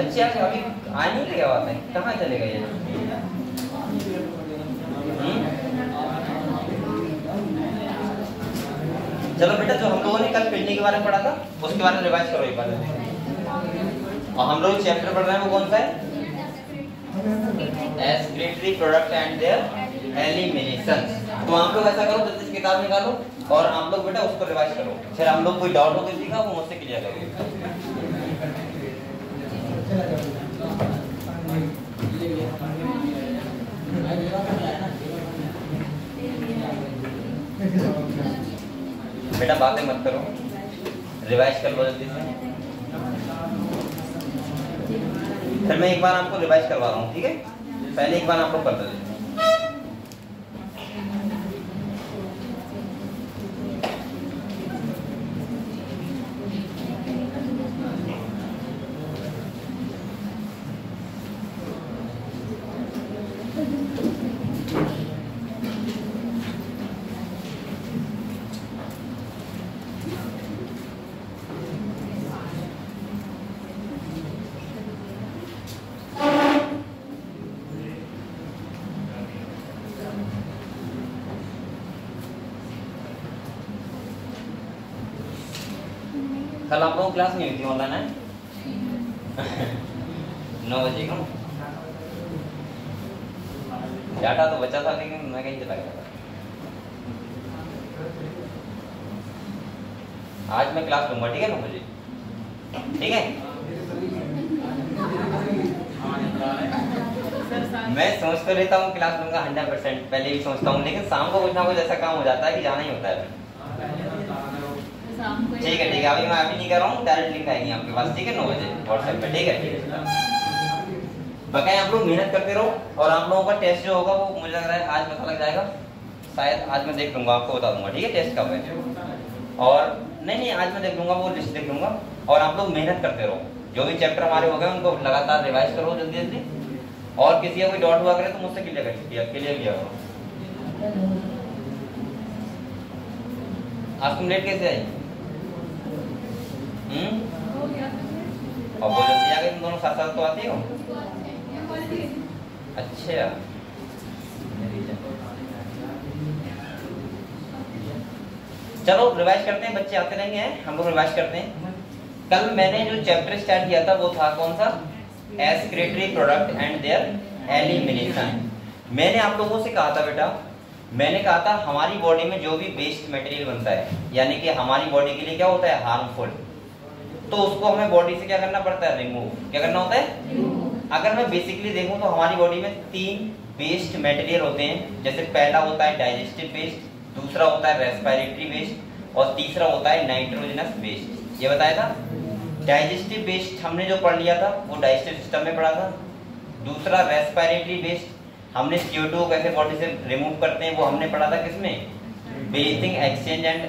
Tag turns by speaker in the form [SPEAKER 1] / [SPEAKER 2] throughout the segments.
[SPEAKER 1] बच्चे आज अभी आ नहीं लगे बात है, कहाँ चले गए? चलो बेटा, जो हम लोगों ने कल किडनी के बारे में पढ़ा था उसके बारे में रिवाइज करो एक बार। और हम लोग चैप्टर पढ़ रहे हैं वो कौन सा है? Excretory product and there elimination. तो आप लोग ऐसा करो, जल्दी से किताब निकालो और आप लोग बेटा उसको रिवाइज करो। फिर हम लोग कोई डाउट हो किसी का वो मुझसे क्लियर करो। बेटा बातें मत करो, रिवाइज कर लो जल्दी से। फिर मैं एक बार आपको रिवाइज करवा रहा हूँ, ठीक है? पहले एक बार आप लोग कर दो। कल आप लोगों को क्लास नहीं हुई थी ऑनलाइन है? 9 बजे को डाटा तो बचा था लेकिन मैं कहीं चला गया था। आज मैं क्लास लूंगा, ठीक है 9 बजे, ठीक है? मैं सोच तो लेता हूँ क्लास लूंगा 100%, पहले भी सोचता हूँ, लेकिन शाम को कुछ ना कुछ ऐसा काम हो जाता है कि जाना ही होता है। ठीक है अभी मैं अभी नहीं कर रहा हूँ, डायरेक्ट लिंक आएगी आपके पास, ठीक है 9 बजे व्हाट्सएप पे, ठीक है? बकाया आप लोग मेहनत करते रहो और आप लोगों का टेस्ट जो होगा वो मुझे लग रहा है आज पता लग जाएगा, शायद आज मैं देख लूंगा, आपको बता दूंगा, ठीक है? टेस्ट कब है और नहीं आज मैं देख लूंगा, वो लिस्ट देख लूंगा। और आप लोग मेहनत करते रहो, जो भी चैप्टर हमारे हो गए उनको लगातार रिवाइज करो जल्दी जल्दी। और किसी का कोई डाउट हुआ करे तो मुझसे क्लियर किया करो। आज तुम लेट कैसे आई? और वो जल्दी आ गई, तुम दोनों साथ साथ तो आती हो। अच्छा चलो रिवाइज करते हैं, बच्चे आते रहेंगे, हम लोग रिवाइज करते हैं। कल मैंने जो चैप्टर स्टार्ट किया था वो था कौन सा? Excretory product and there elimination. मैंने आप लोगों से कहा था बेटा, मैंने कहा था हमारी बॉडी में जो भी वेस्ट मटेरियल बनता है, यानी कि हमारी बॉडी के लिए क्या होता है? हार्मफुल, तो उसको हमें बॉडी से क्या करना पड़ता है? रिमूव। क्या करना होता है? अगर मैं बेसिकली देखूं तो हमारी बॉडी में 3 वेस्ट मटेरियल होते हैं। जैसे पहला होता है डाइजेस्टिव वेस्ट, दूसरा होता है रेस्पिरेटरी वेस्ट और तीसरा होता है नाइट्रोजनस वेस्ट। ये बताया था। डाइजेस्टिव वेस्ट हमने जो पढ़ लिया था वो डाइजेस्टिव सिस्टम में पढ़ा था। दूसरा रेस्पिरेटरी वेस्ट हमने CO2 को कैसे बॉडी से रिमूव करते हैं वो हमने पढ़ा था किसमें? ब्रीथिंग एक्सचेंज एंड,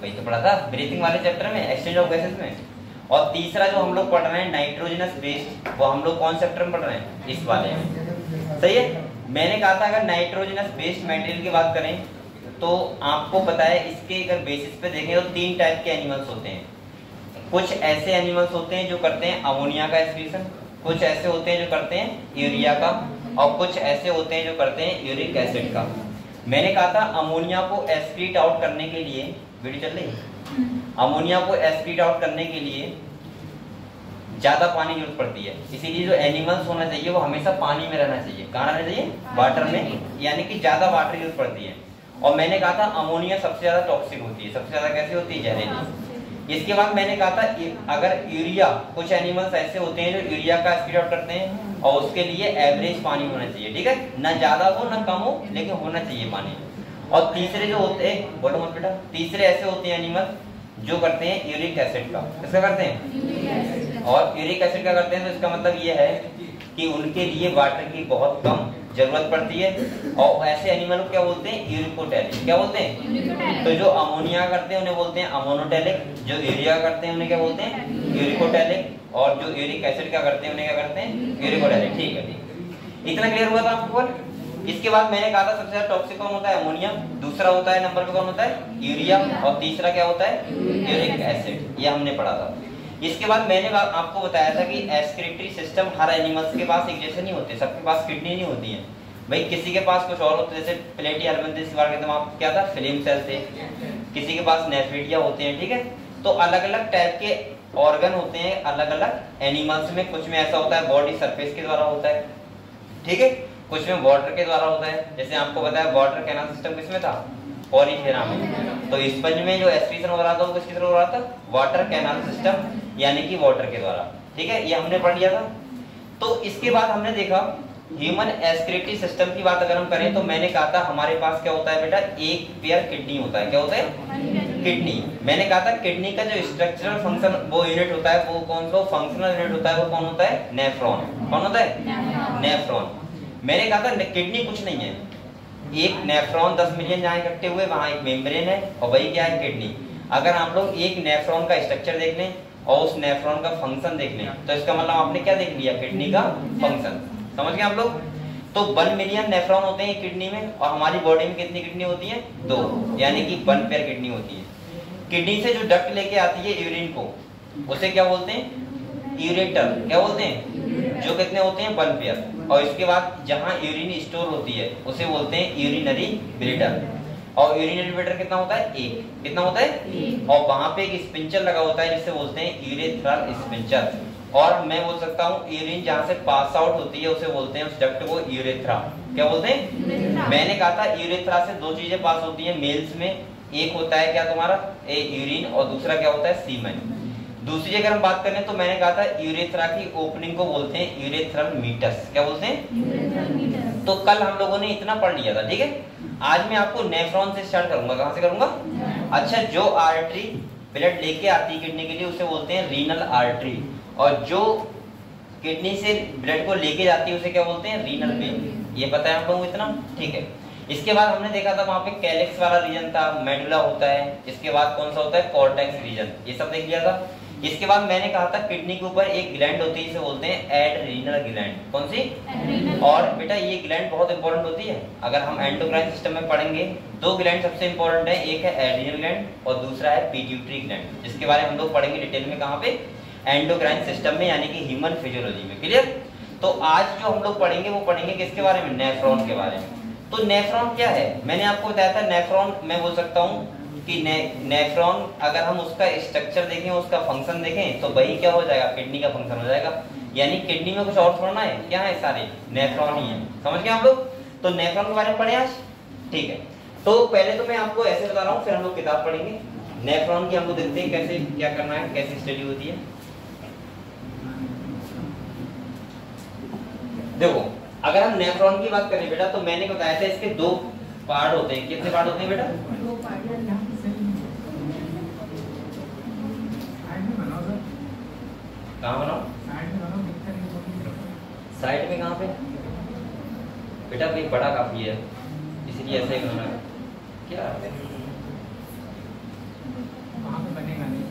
[SPEAKER 1] वही तो पढ़ा था ब्रीथिंग वाले चैप्टर में, एक्सचेंज ऑफ गैसेस में। और तीसरा जो हम लोग पढ़ रहे हैं नाइट्रोजनस वेस्ट, वो हम लोग कौन चैप्टर में पढ़ रहे हैं? इस वाले में, सही है? मैंने कहा था अगर नाइट्रोजनस वेस्ट मटेरियल की बात करें तो आपको पता है इसके अगर बेसिस पे देखें तो 3 टाइप के एनिमल्स होते हैं। कुछ ऐसे एनिमल्स होते हैं जो करते हैं अमोनिया का एक्सक्रीशन, कुछ ऐसे होते हैं जो करते हैं यूरिया का, और कुछ ऐसे होते हैं जो करते हैं यूरिक एसिड का। मैंने कहा था अमोनिया को एक्सक्रीट आउट करने के लिए, वीडियो चल रही है, अमोनिया को एक्सक्रीट आउट करने के लिए ज्यादा पानी की जरूरत पड़ती है। इसीलिए जो एनिमल्स होना चाहिए वो हमेशा पानी में रहना चाहिए। कहाँ रहना चाहिए? वाटर में, यानी कि ज्यादा वाटर की जरूरत पड़ती है। और मैंने कहा था अमोनिया सबसे ज्यादा टॉक्सिक होती है। सबसे ज्यादा कैसे होती है? जहरीली। इसके बाद मैंने कहा था अगर यूरिया, कुछ एनिमल्स ऐसे होते हैं जो यूरिया का एक्सक्रीट आउट करते हैं और उसके लिए एवरेज पानी होना चाहिए, ठीक है? ना ज्यादा हो ना कम हो, लेकिन होना चाहिए पानी। और तीसरे जो होते हैं, बोलो मत बेटा, तीसरे ऐसे होते हैं एनिमल जो करते हैं यूरिक एसिड का। किसका करते हैं? और यूरिक एसिड का करते हैं तो इसका मतलब ये है कि उनके लिए वाटर की बहुत कम जरूरत पड़ती है। और ऐसे एनिमल को क्या बोलते हैं? यूरिकोटैलिक। क्या बोलते हैं? तो जो अमोनिया करते हैं उन्हें बोलते हैं अमोनोटैलिक, जो यूरिया करते हैं उन्हें क्या बोलते हैं? यूरिकोटैलिक, और जो यूरिक एसिड का करते हैं उन्हें क्या करते हैं? यूरिकोटैलिक। ठीक है, इतना क्लियर हुआ था आपको? इसके बाद मैंने कहा था सबसे ज्यादा टॉक्सिक कौन होता है? अमोनिया। दूसरा होता है नंबर पे कौन होता है? यूरिया। और तीसरा क्या होता है? Uric acid. ये हमने पढ़ा था। इसके बाद मैंने आपको बताया था कि एक्सक्रीटरी सिस्टम हर एनिमल्स के पास एक जैसे नहीं होते, सबके पास किडनी नहीं होती है भाई, किसी के पास कुछ और होते, जैसे प्लेटी हेलमिंथेस के बारे में आप क्या था, फिल्म सेल थे, किसी के पास नेफ्रिडिया होते हैं, ठीक है। तो अलग अलग टाइप के ऑर्गन होते हैं अलग अलग एनिमल्स में, कुछ में ऐसा होता है बॉडी सरफेस के द्वारा होता है, ठीक है, कुछ में वाटर के द्वारा होता है, जैसे आपको बताया वाटर कैनाल सिस्टम किसमें था, पॉलीफेरा में। तो स्पंज में जो एस्पिरेशन हो रहा था वो किसके थ्रू हो रहा था, वाटर कैनाल सिस्टम यानी कि वाटर के द्वारा, ठीक है, ये हमने पढ़ लिया था। तो इसके बाद हमने देखा ह्यूमन एक्सक्रीटरी सिस्टम की बात अगर हम करें तो मैंने कहा था हमारे पास क्या होता है बेटा, एक पेयर किडनी होता है, क्या होता है, किडनी। मैंने कहा था किडनी का जो स्ट्रक्चरल फंक्शन वो यूनिट होता है, वो कौन सा फंक्शनल यूनिट होता है, वो कौन होता है, नेफ्रॉन। कौन होता है, नेफ्रॉन। मैंने कहा था किडनी कुछ नहीं है, एक नेफ्रॉन 10 मिलियन जहाँ इकट्ठे हुए वहां एक मेम्ब्रेन है और वही क्या है, किडनी। अगर आप लोग एक नेफ्रॉन का स्ट्रक्चर देख लें और उस नेफ्रॉन का फंक्शन देख लें तो इसका मतलब आपने क्या देख लिया, किडनी का फंक्शन। समझ गए आप लोग। तो 1 मिलियन नेफ्रॉन होते हैं किडनी में और हमारी बॉडी में कितनी किडनी होती है, 2, यानी कि 1 पेयर किडनी होती है। किडनी से जो डक्ट लेके आती है यूरिन को उसे क्या बोलते हैं, यूरेटर। क्या बोलते हैं, जो कितने होते हैं, 1 पेयर। और इसके बाद जहां यूरिन स्टोर होती है उसे बोलते हैं यूरिनरी ब्लैडर। और यूरिनरी ब्लैडर कितना होता है, 1। कितना होता है, और वहां पे एक स्पिंचर लगा होता है जिसे बोलते हैं यूरेथ्रल स्पिंचर। और मैं बोल सकता हूँ यूरिन जहाँ से पास आउट होती है उसे बोलते हैं उस डक्ट को यूरेथ्रा। क्या बोलते हैं, मैंने कहा था यूरेथ्रा से 2 चीजें पास होती हैं मेल्स में, एक होता है क्या तुम्हारा यूरिन और दूसरा क्या होता है, सीमेन। दूसरी अगर हम बात करें तो मैंने कहा था यूरेथ्रा की ओपनिंग को बोलते हैं यूरेथ्रल मीटस। क्या बोलते हैं, तो कल हम लोगों ने इतना पढ़ लिया था, ठीक है। आज मैं आपको नेफ्रॉन से स्टार्ट करूंगा। कहां से करूंगा, अच्छा, जो आर्टरी ब्लड लेके आती है किडनी के लिए उसे बोलते हैं रीनल आर्टरी, और जो किडनी से ब्लड को लेके जाती है उसे क्या बोलते हैं, रीनल वेन। ये पता है आप लोगों को इतना, ठीक है। इसके बाद हमने देखा था वहां पे कैलेक्स वाला रीजन था, मेडुला होता है, इसके बाद कौन सा होता है, कॉर्टेक्स रीजन, ये सब देख लिया था। इसके बाद मैंने कहा था किडनी के ऊपर एक ग्लैंड होती है जिसे बोलते हैं एड्रीनल ग्लैंड। कौन सी, और बेटा ये ग्लैंड बहुत इंपॉर्टेंट होती है। अगर हम एंडोक्राइन सिस्टम में पढ़ेंगे 2 ग्लैंड सबसे इंपॉर्टेंट है, एक है एड्रीनल ग्लैंड और दूसरा है पिट्यूटरी ग्लैंड, जिसके बारे में हम लोग पढ़ेंगे डिटेल में कहाँ पे, एंडोक्राइन सिस्टम में यानी कि ह्यूमन फिजियोलॉजी में। क्लियर। तो आज जो हम लोग पढ़ेंगे वो पढ़ेंगे किसके बारे में, नेफ्रॉन के बारे में। तो नेफ्रॉन क्या है, मैंने आपको बताया था नेफ्रॉन, मैं बोल सकता हूँ कि नेफ्रॉन अगर हम उसका स्ट्रक्चर देखें, उसका फंक्शन देखें तो वही क्या हो जाएगा, किडनी का फंक्शन हो जाएगा। यानी किडनी में कुछ और थोड़ा है, क्या है, सारे नेफ्रॉन ही है। समझ गए आप लोग। तो नेफ्रॉन के बारे में पढ़े आज, ठीक है। तो पहले तो मैं आपको ऐसे बता रहा हूँ, फिर हम लोग किताब पढ़ेंगे। नेफ्रॉन की हम लोग देखते हैं कैसे क्या करना है, कैसे स्टडी होती है। देखो अगर हम नेफ्रॉन की बात करें बेटा तो मैंने बताया था इसके 2 पार्ट होते हैं। कितने पार्ट होते हैं बेटा,
[SPEAKER 2] 2 पार्ट।
[SPEAKER 1] कहाँ बनाओ, साइड में कहाँ पे बेटा, भाई बड़ा काफी है इसलिए ऐसे ही बनाना क्या
[SPEAKER 2] वहाँ पे बनेगा नहीं।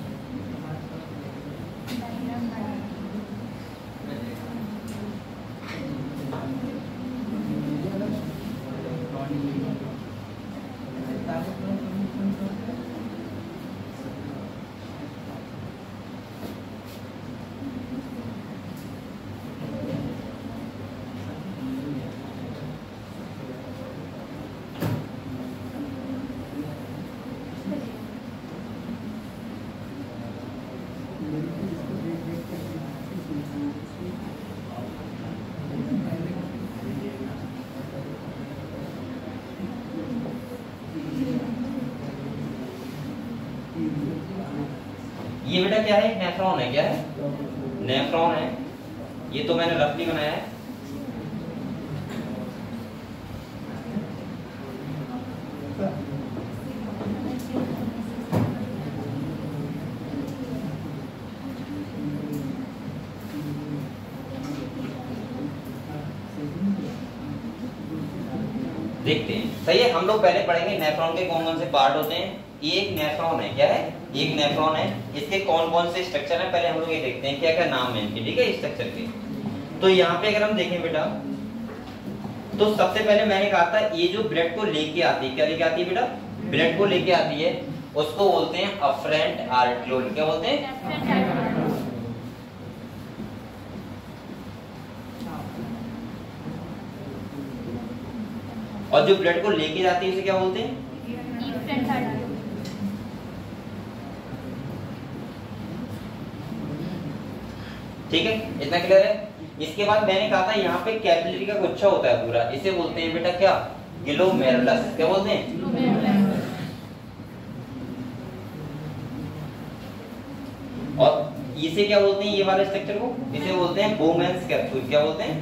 [SPEAKER 1] ये बेटा क्या है, नेफ्रॉन है। क्या है, नेफ्रॉन है। ये तो मैंने रफली बनाया है। देखते हैं, सही है। हम लोग पहले पढ़ेंगे नेफ्रॉन के कौन कौन से पार्ट होते हैं। ये एक नेफ्रॉन है। क्या है, एक नेफ्रॉन है। इसके कौन कौन से स्ट्रक्चर है पहले हम लोग ये देखते हैं क्या क्या नाम है इनके, ठीक है, स्ट्रक्चर के। तो यहाँ पे अगर हम देखें बेटा तो सबसे पहले मैंने कहा था ये जो ब्लड को लेके आती है, क्या लेके आती है बेटा, ब्लड को लेके आती है, उसको बोलते हैं अफरेंट आर्टरियोल। क्या बोलते हैं, और जो ब्लड को लेके जाती है उसे क्या बोलते हैं? ठीक है, इतना क्लियर है। इसके बाद मैंने कहा था यहाँ पे कैपिलरी का गुच्छा होता है पूरा, इसे बोलते हैं बेटा क्या? ग्लोमेरुलस। क्या बोलते हैं? और इसे क्या बोलते हैं? ये वाले स्ट्रक्चर को इसे बोलते हैं बोमेन्स कैप्सूल। क्या बोलते हैं?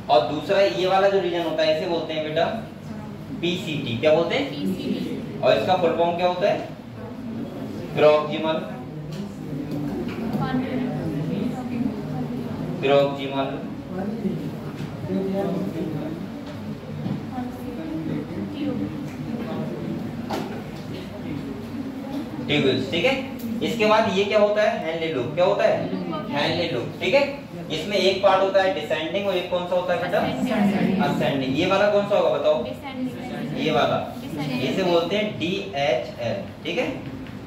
[SPEAKER 1] और दूसरा ये वाला जो रीजन होता है इसे बोलते हैं बेटा पीसीटी। क्या बोलते हैं? और इसका फुल फॉर्म क्या होता है? Proximal tubules. ठीक है, इसके बाद ये क्या होता है? Henle loop. क्या होता है? Henle loop. ठीक है, इसमें एक पार्ट होता है डिसेंडिंग और एक कौन सा होता है बेटा? असेंडिंग। ये वाला कौन सा होगा बताओ? ये वाला, इसे बोलते हैं DHL। ठीक है,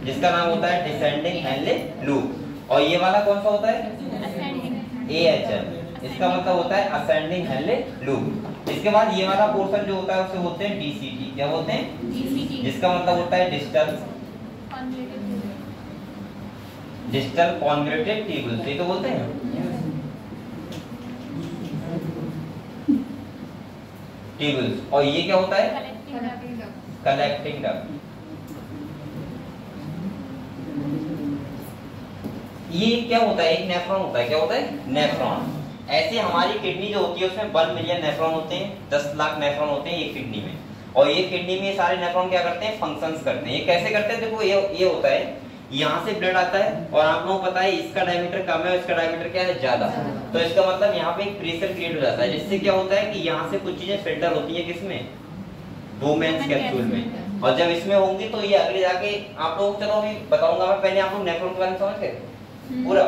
[SPEAKER 1] जिसका नाम होता है डिसेंडिंग हेनले लूप। और ये वाला कौन सा होता है? AHL, इसका मतलब होता है असेंडिंग हेनले लूप। इसके बाद ये वाला पोर्शन जो होता है उसे बोलते हैं DCT। क्या बोलते हैं? जिसका मतलब होता है डिस्टल कॉन्ग्रेटेड ट्यूब्यूल्स। ये तो बोलते हैं ट्यूब्यूल्स। और ये क्या होता है? Collecting duct. ये क्या होता है? एक नेफ्रॉन होता है। क्या होता है? नेफ्रॉन। ऐसे हमारी किडनी जो होती है उसमें 1 मिलियन नेफ्रॉन होते हैं, 10 लाख नेफ्रॉन होते हैं एक किडनी में। और ये किडनी में सारे नेफ्रॉन क्या करते हैं? फंक्शंस करते हैं। ये कैसे करते हैं? देखो ये होता है, यहाँ से ब्लड आता है और आप लोगों को पता है इसका डायमीटर कम है, इसका डायमीटर क्या है? ज्यादा। तो इसका मतलब यहाँ पे एक प्रेशर क्रिएट हो जाता है, जिससे क्या होता है कि यहाँ से कुछ चीजें फिल्टर होती है किसमें? बोमेन्स कैप्सूल में। और जब इसमें होंगी तो ये आगे जाके आप लोग, चलो अभी बताऊंगा मैं, पहले आप लोग नेफ्रॉन के बारे में समझ गए पूरा।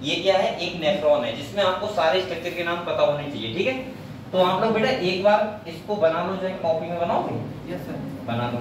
[SPEAKER 1] ये क्या है? एक नेफ्रॉन है जिसमें आपको सारे स्ट्रक्चर के नाम पता होने चाहिए। ठीक है, तो आप लोग बेटा एक बार इसको बना लो, जो कॉपी में बनाओगे।
[SPEAKER 2] यस सर,
[SPEAKER 1] बना लो।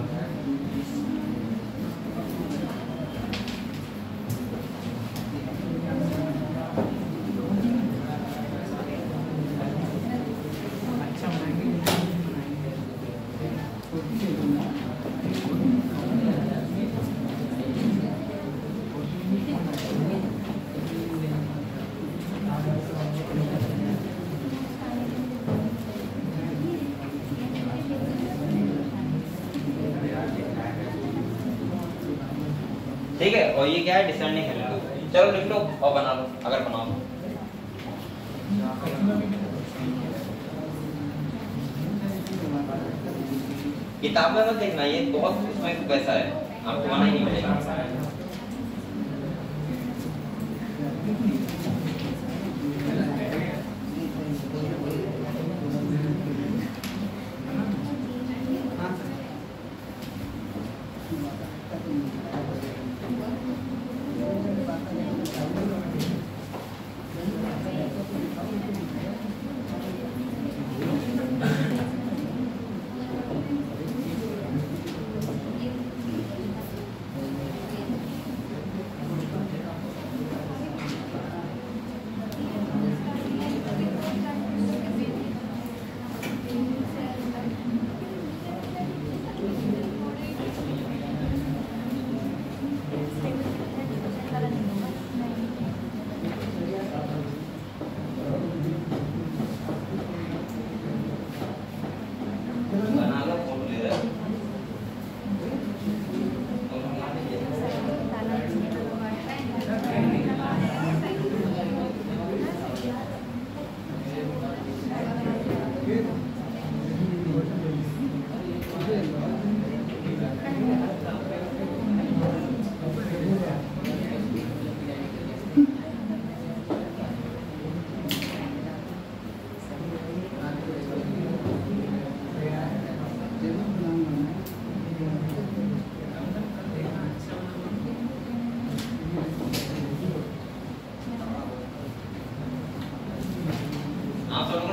[SPEAKER 1] ठीक है, और ये क्या है? Descending Henle loop. चलो लिख लो और बना लो अगर बनाओ। किताब में मत देखना, ये बहुत इसमें वैसा है, आपको आना ही नहीं मिलेगा।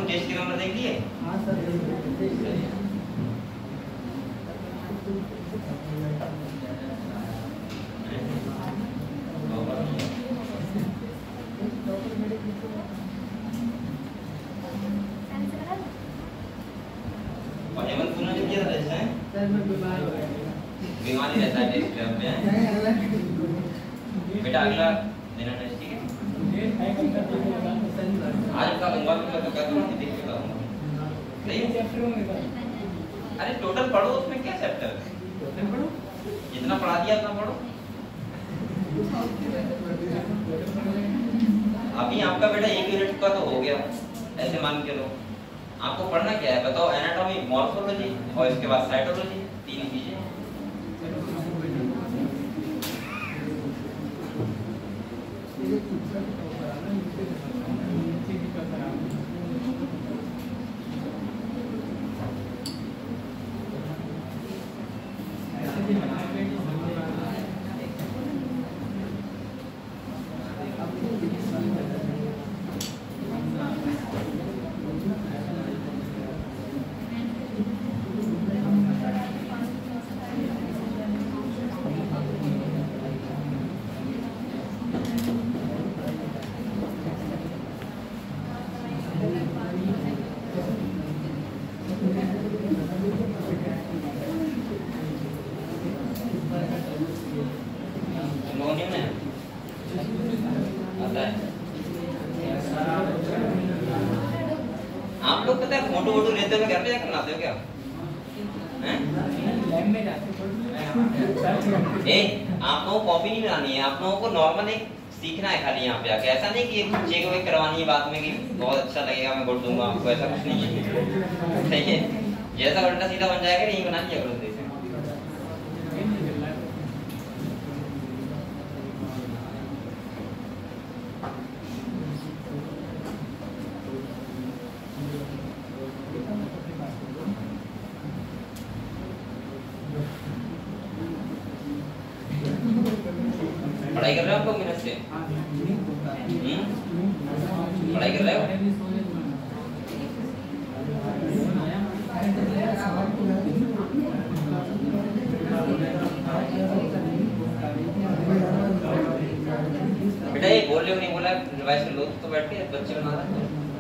[SPEAKER 1] टेस्ट के नंबर देख लिए?
[SPEAKER 2] हाँ सर,
[SPEAKER 1] और हेमंत तूने जो किया था रेस्ट है बीमारी रहता है टेस्ट में बेटा अगला देना टेस्ट ठीक है आज का होमवर्क में तो क्या करूँ देख के बताऊंगा सही है अरे टोटल पढ़ो उसमें क्या चैप्टर जितना पढ़ा दिया उतना पढ़ो अभी आपका बेटा एक यूनिट का तो हो गया ऐसे मान के लो आपको पढ़ना क्या है बताओ एनाटॉमी मॉर्फोलॉजी और इसके बाद साइटोलॉजी तीन चीजें आप लोग पता है फोटो वोटो लेते हुए घर पे जाकर बनाते हो क्या हैं? आप लोगों को कॉपी नहीं बनानी है आप लोगों को नॉर्मल एक सीखना है खाली यहाँ पे आके ऐसा नहीं कि चेक वेक करवानी है बाद में कि बहुत अच्छा लगेगा मैं गुड दूंगा आपको ऐसा कुछ नहीं है सही है जैसा उल्टा सीधा बन जाएगा नहीं बना लिया करो पढ़ाई कर रहे हो आप लोग मेहनत से पढ़ाई कर रहे हो बेटा ये बोल रहे हो नहीं बोला रिवाइज कर लो तो बैठ के बच्चे बना रहे हैं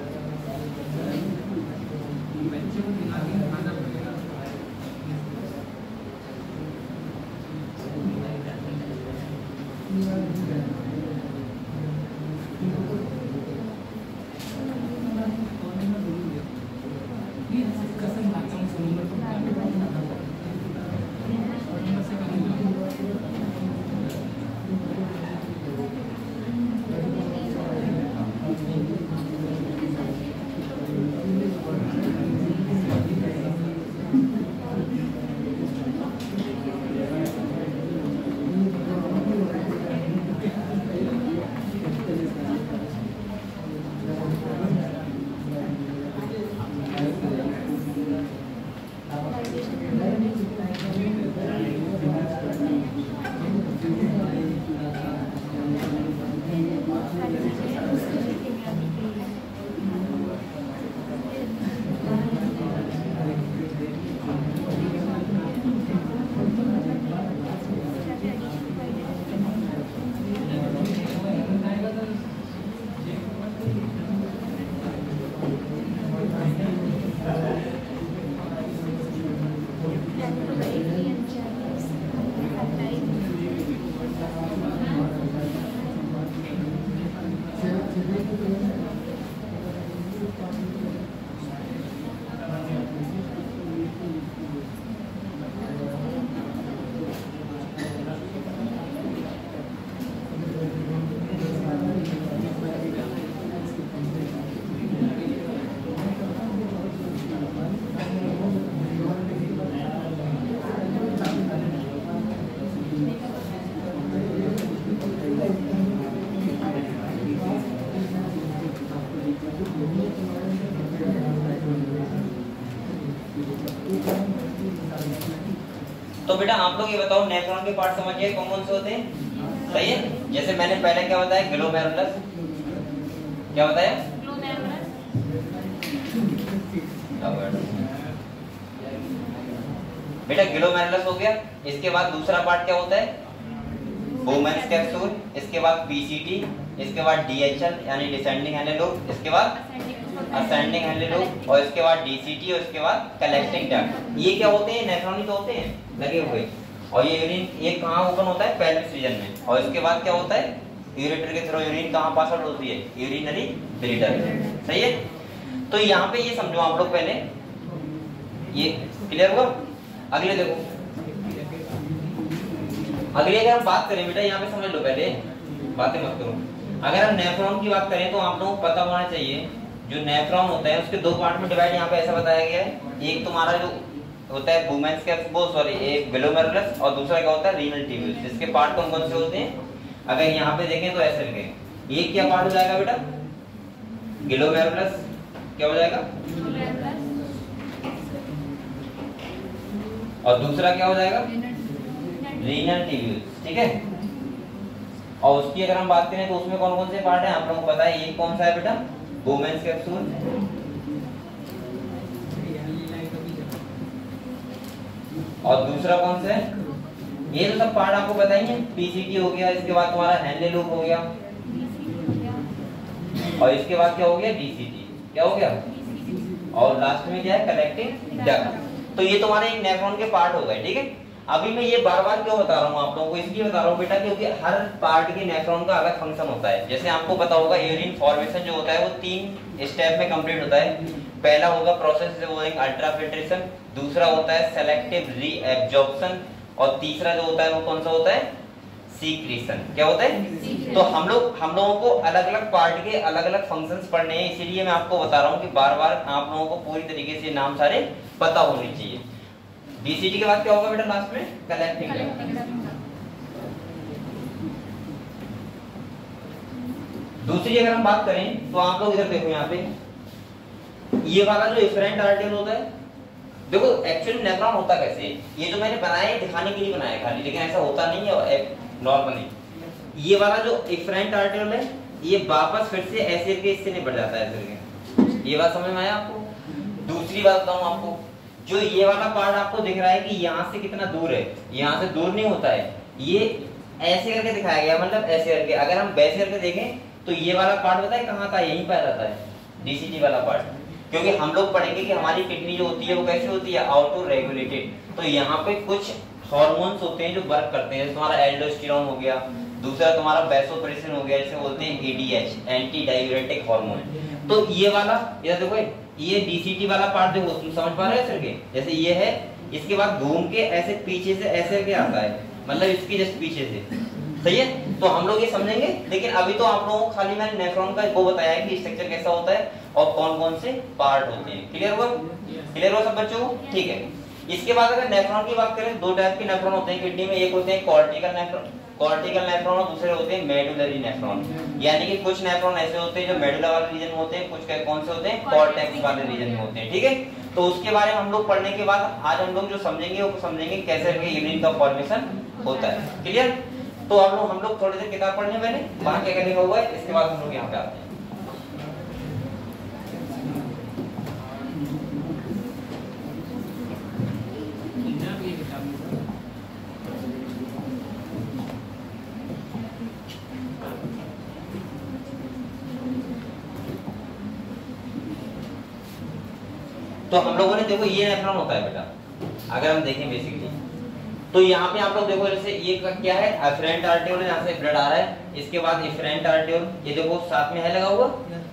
[SPEAKER 1] तो बेटा आप लोग ये बताओ नेफ्रॉन के पार्ट समझिए कौन कौन से होते हैं सही है जैसे मैंने पहले क्या बताया ग्लोमेरुलस क्या बताया बेटा ग्लोमेरुलस हो गया इसके बाद दूसरा पार्ट क्या होता है बोमेन्स कैप्सूल इसके बाद पीसीटी इसके बाद DHL यानी डिसेंडिंग हेनले लूप, इसके बाद असेंडिंग हेनले लूप, और इसके बाद DCT, और इसके बाद कलेक्टिंग डक्ट। ये क्या होते हैं? नेफ्रॉन तो होते हैं लगे हुए। और ये यूरिन ये कहाँ ओपन होता है? पेल्विस रीजन में। और इसके बाद क्या होता है? यूरेटर के थ्रू यूरिन कहाँ पास आउट होती है? Urinary bladder. सही है। तो यहाँ पे ये समझो आप लोग पहले, ये क्लियर हुआ? अगले देखो, अगले अगर हम बात करें बेटा, यहाँ पे समझ लो, पहले बातें मत करो। अगर हम नेफ्रॉन की बात करें तो आप लोगों को पता होना चाहिए जो नेफ्रॉन होता है उसके दो पार्ट में डिवाइड यहाँ पे ऐसा बताया गया है। एक तुम्हारा जो होता है वुमेन्स के सॉरी एक ग्लोमेरुलस, और दूसरा क्या होता है? Renal tubules. जिसके पार्ट कौन कौन से होते हैं? अगर यहाँ पे देखें तो ऐसे लिखे, एक क्या पार्ट हो जाएगा बेटा? ग्लोमेरुलस। क्या हो जाएगा? और दूसरा क्या हो जाएगा? Renal tubules. ठीक है। और उसकी अगर हम बात करें तो उसमें कौन कौन से पार्ट है आप लोगों को पता है? एक कौन सा है बेटा? वुमेन्स कैप्सूल, और दूसरा कौन सा है? ये तो सब पार्ट आपको पता ही है। PCT हो गया, इसके बाद तुम्हारा हेनले लूप हो गया, और इसके बाद क्या हो गया? DCT। क्या हो गया? और लास्ट में क्या है? Collecting duct. तो ये तुम्हारे एक नेफ्रॉन के पार्ट हो गए। ठीक है। अभी मैं ये बार बार क्यों बता रहा हूँ आप लोगों को? इसलिए बता रहा हूँ बेटा क्योंकि हर पार्ट के नेफ्रॉन का अलग फंक्शन होता है। जैसे आपको पता होगा यूरिन फॉर्मेशन जो होता है वो 3 स्टेप में कंप्लीट होता है। पहला होगा प्रोसेस अल्ट्राफिल्ट्रेशन, दूसरा होता है सेलेक्टिव रीएब्जॉर्प्शन, और तीसरा जो होता है वो कौन सा होता है? सीक्रेशन। क्या होता है? तो हम लोगों को अलग अलग पार्ट के अलग अलग फंक्शंस पढ़ने हैं, इसीलिए मैं आपको बता रहा हूँ कि बार बार आप लोगों को पूरी तरीके से नाम सारे पता होने चाहिए। DCT के बाद क्या होगा बेटा? लास्ट में कलेक्टिंग डक्ट। दूसरी अगर हम बात करें तो आप लोग इधर देखो, यहाँ पे ये वाला जो इफरेंट आर्टिकल होता है, देखो एक्चुअली नेफ्रॉन होता कैसे है? ये जो मैंने बनाया है दिखाने के लिए बनाया खाली, लेकिन ऐसा होता नहीं है नॉर्मली। ये वाला जो इफरेंट आर्टिकल है ये वापस फिर से ऐसे करके इससे निपट जाता है ऐसे करके। ये बात समझ में आया आपको? दूसरी बात बताऊं आपको, जो ये वाला पार्ट आपको दिख रहा है कि यहाँ से कितना दूर है, यहाँ से दूर नहीं होता है, ये ऐसे करके दिखाया गया, मतलब ऐसे करके। अगर हम वैसे करके देखें तो ये वाला पार्ट बताए कहाँ का? यहीं पर रहता है DCT वाला पार्ट। क्योंकि हम लोग पढ़ेंगे कि हमारी किडनी जो होती है वो कैसे होती है? Auto regulated. तो यहाँ पे कुछ हार्मोन्स होते हैं जो वर्क करते हैं, जैसे तुम्हारा एल्डोस्टेरोन हो गया, दूसरा तुम्हारा वैसोप्रेसिन हो गया, जिसे बोलते हैं ADH, एंटी डाययूरेटिक हार्मोन। तो ये वाला इधर देखो, ये DCT वाला पार्ट देखो, तुम समझ पा रहे हो सर? जैसे ये है, इसके बाद घूम के ऐसे पीछे से ऐसे करके आता है, मतलब इसकी जस्ट पीछे से। सही है। तो हम लोग ये समझेंगे, लेकिन अभी तो आप लोगों को खाली मैंने नेफ्रॉन का वो बताया है कि स्ट्रक्चर कैसा होता है और कौन कौन से पार्ट होते हैं। क्लियर हुआ? क्लियर हुआ सब बच्चों को? ठीक है। इसके बाद अगर नेफ्रॉन की बात करें, दो टाइप के नेफ्रॉन होते हैं किडनी में। एक होते हैं कॉर्टिकल नेफ्रॉन और दूसरे होते हैं मेडुलरी नेफ्रॉन। यानी कि कुछ नेफ्रॉन ऐसे होते हैं जो मेडुला वाले रीजन में होते हैं, कुछ कौन से होते हैं? कॉर्टेक्स वाले रीजन में होते हैं। ठीक है। तो उसके बारे में हम लोग पढ़ने के बाद आज हम लोग जो समझेंगे वो समझेंगे कैसे करके यूरिन का फॉर्मेशन होता है। क्लियर? तो हम लोग थोड़ी देर किताब पढ़ने पहले, वहां क्या करने हुआ है, इसके बाद हम लोग यहाँ पे आते हैं। तो हम लोगों ने देखो ये नेफ्रॉन होता है बेटा, अगर हम देखें बेसिकली तो यहाँ पे आप लोग देखो, जैसे ये क्या है? एफरेंट आर्टियोल, यहाँ से ब्लड आ रहा है। इसके बाद इफरेंट आर्टियोल, ये देखो साथ में है लगा हुआ।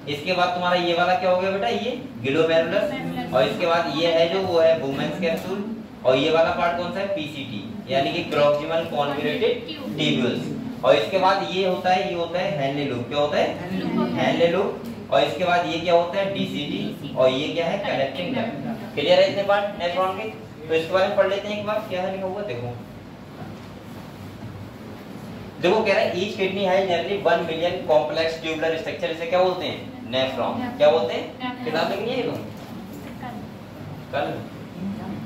[SPEAKER 1] इसके बाद तुम्हारा ये वाला क्या हो गया बेटा? ये ग्लोमेरुलस। और इसके बाद ये है जो वो है वुमेन्स कैप्सूल। और ये वाला पार्ट कौन सा है? PCT, यानी कि प्रॉक्सिमल कॉन्वोल्यूटेड ट्यूब्यूल्स। और इसके बाद ये होता है हेनले लूप। क्या होता है? Henle loop. और इसके बाद ये क्या होता है? DCT। और ये क्या है? Collecting duct. क्लियर है इतने पार्ट नेफ्रॉन के? तो इसके बारे में पढ़ लेते हैं एक बार, क्या है लिखा हुआ देखो। कह रहा है each kidney has nearly 1 million complex tubular structure. इसे क्या बोलते हैं? नेफ्रॉन। क्या बोलते हैं? किताब लिखनी है तुम कल?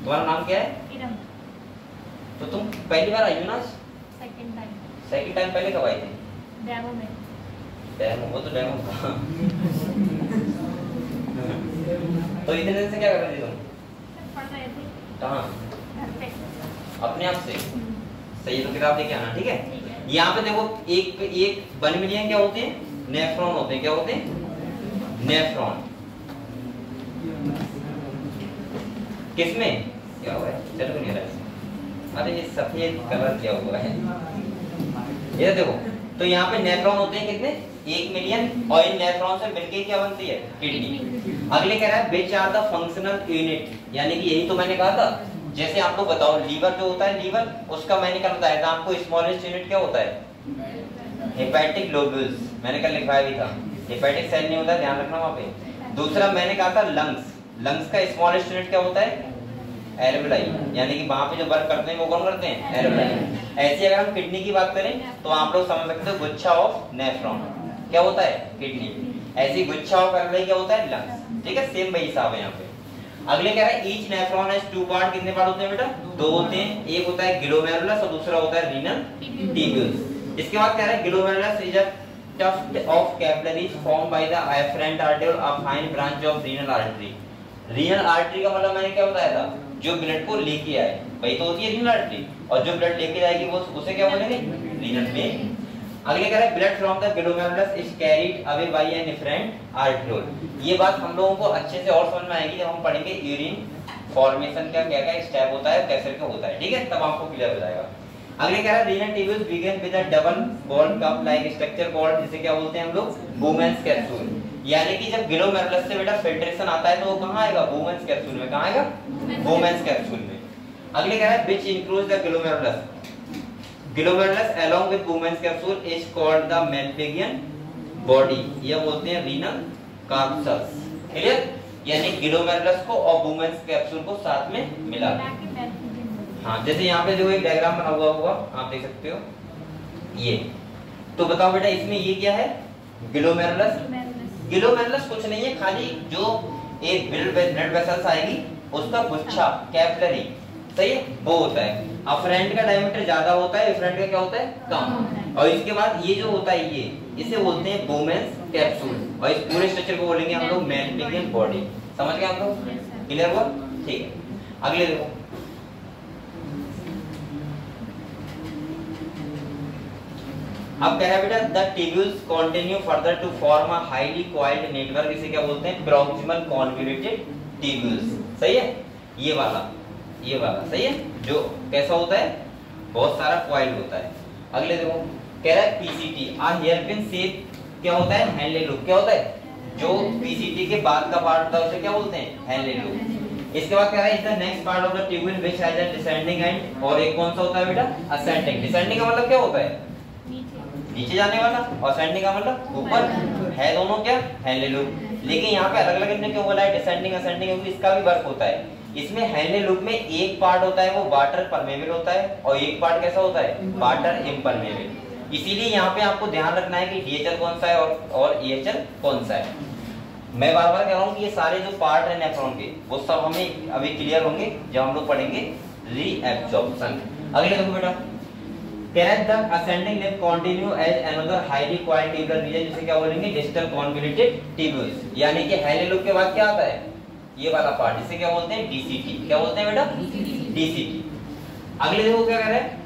[SPEAKER 1] तुम्हारा नाम क्या है? तो तुम पहली बार आई हो ना? सेकंड टाइम पहले कब आए थे? डेमो में। डेमो? वो तो डेमो था। तो इतने दिन से क्या कर रही थी तुम? कहाँ? अपने आप से? सही है, तो किताब लेके आना। ठीक है। यहाँ पे देखो एक 1 मिलियन क्या होते हैं, नेफ्रॉन होते हैं। क्या होते हैं? नेफ्रॉन। किसमें क्या हुआ है? चलो नहीं रहा। अरे ये सफेद कलर क्या हुआ है, ये देखो। तो यहाँ पे नेफ्रॉन होते हैं कितने? 1 मिलियन। और इन नेफ्रॉन से मिलके क्या बनती है? किडनी। अगले कह रहा है which are the functional unit, यानी कि यही तो मैंने कहा था। जैसे आपको बताओ लीवर जो होता है, लीवर उसका मैंने कल बताया था आपको स्मॉलेस्ट यूनिट क्या होता है? Hepatic lobules. मैंने कल लिखवाया भी था। हेपेटिक सेल नहीं होता, ध्यान रखना वहां पे। दूसरा मैंने कहा था लंग्स। लंग्स का स्मॉलेस्ट यूनिट क्या होता है? एल्वेलाई, यानी कि वहां पे जो वर्क करते हैं वो कौन करते हैं? एल्वेलाई। ऐसे अगर हम किडनी की बात करें तो आप लोग समझ सकते हो गुच्छा ऑफ नेफ्रॉन क्या होता है? किडनी। ऐसी गुच्छा ऑफ एल्वेलाई क्या होता है? लंग्स। ठीक है, सेम वही हिसाब है यहाँ पे। अगले कह रहा है ईच नेफ्रॉन हैज 2 पार्ट। कितने पार्ट होते हैं बेटा? 2 होते हैं। एक होता है ग्लोमेरुलस और दूसरा होता है रीनल ट्यूब्यूल्स। इसके बाद कह रहा है glomerulus is a tuft of capillaries formed by the afferent artery or a fine branch of renal artery। Renal artery का मतलब मैंने क्या बताया था? जो ब्लड को लेके आए, वही तो होती है रीनल आर्टरी। और जो ब्लड लेके जाएगी वो उसे क्या बोलेंगे? Renal vein. अगले कह रहा है blood from the glomerulus is carried away by an efferent arteriole. ये बात हम लोगों को अच्छे से और समझ में आएगी जब हम पढ़ेंगे यूरिन फॉर्मेशन का क्या क्या स्टेप होता है, कैसे क्या होता है। ठीक है, तब आपको क्लियर हो जाएगा। अगले कह रहा है renal tubules begin with a double walled cup like structure called, जिसे क्या बोलते हैं हम लोग? Bowman's capsule. यानी कि जब ग्लोमेरुलस से बेटा फिल्ट्रेशन आता है तो वो कहां आएगा? बुमेन्स कैप्सूल में। कहां आएगा? बुमेन्स कैप्सूल में। अगले कह रहा है which includes the glomerulus. Glomerulus along with Bowman's capsule is called the Malpighian body. ये बोलते हैं रीनल कार्पस। क्लियर? यानी ग्लोमेरुलस को और बुमेन्स कैप्सूल को साथ में मिला। हाँ, जैसे यहाँ पे जो एक डायग्राम बना हुआ होगा आप देख सकते हो ये। तो बताओ बेटा इसमें ये क्या है? ग्लोमेरुलस। ग्लोमेरुलस कुछ नहीं है, खाली जो एक ब्लड वेसल्स आएगी उसका गुच्छा कैपिलरी, सही है, वो होता है। अफरेंट का डायमीटर ज्यादा होता है, एफरेंट का क्या होता है? कम। और इसके बाद ये जो होता है ये, इसे बोलते हैं बुमेन्स कैप्सूल। और इस पूरे स्ट्रक्चर को बोलेंगे हम लोग मेलपिगियन बॉडी। समझ गए हम लोग? क्लियर हुआ? ठीक है, अगले देखो। अब कह रहा है बेटा the tubules continue further to form a highly coiled network. इसे क्या बोलते हैं? Proximal convoluted tubules. सही है, ये वाला सही है। जो कैसा होता है? बहुत सारा कॉइल होता है। अगले देखो, कह रहा है पीसीटी आ हेयरपिन शेप क्या होता है? Handle loop. क्या होता है? जो पीसीटी के बाद का पार्ट होता है उसे क्या बोलते हैं? Handle loop. इसके बाद कह रहा है is the next part of the tubule which has a descending and. और एक कौन सा होता है बेटा? असेंडिंग। डिसेंडिंग का मतलब क्या होता है? नीचे जाने वाला। और असेंडिंग का मतलब ऊपर। है दोनों क्या? Handle loop. लेकिन यहाँ पे अलग अलग इन्होंने क्यों बोला है डिसेंडिंग असेंडिंग? क्योंकि इसका भी वर्क होता है। इसमें हैंडले लूप में एक पार्ट होता है वो वाटर परमेबल होता है और एक पार्ट कैसा होता है? Water impermeable. इसीलिए यहाँ पे आपको ध्यान रखना है कि डीएचएल कौन सा है और ईएचएल कौन सा है। मैं बार बार कह रहा हूँ कि ये सारे जो पार्ट है नेफ्रॉन के वो सब हमें अभी क्लियर होंगे जब हम लोग पढ़ेंगे रीएब्जॉर्प्शन। अगले देखो बेटा, कह रहा है the ascending limb continue as another highly coiled tubular region, जिसे क्या बोलेंगे? Distal convoluted tubules. यानी कि हैंडले लूप के बाद क्या आता है? ये वाला पार्ट, जिसे क्या बोलते हैं? डीसीटी। क्या बोलते हैं बेटा? डीसीटी। अगले देखो क्या कह रहा है?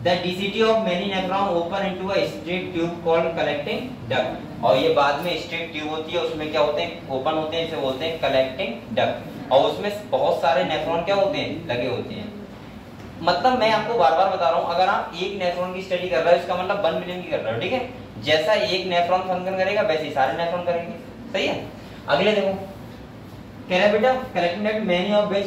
[SPEAKER 1] The DCT of many nephron open into a straight tube called collecting duct. और ये बाद में स्ट्रेट ट्यूब होती है, उसमें क्या होते हैं? ओपन होते हैं, इसे बोलते हैं कलेक्टिंग डक्ट। और उसमें बहुत सारे नेफ्रॉन क्या होते हैं? लगे होते हैं। मतलब मैं आपको बार बार बता रहा हूँ, अगर आप एक नेफ्रॉन की स्टडी कर रहे हो इसका मतलब 1 मिलियन की कर रहे हो। ठीक है, जैसा एक नेफ्रॉन फंक्शन करेगा वैसे ही सारे नेफ्रॉन करेंगे। सही है, अगले देखो, कह रहा है बेटा collecting duct many of which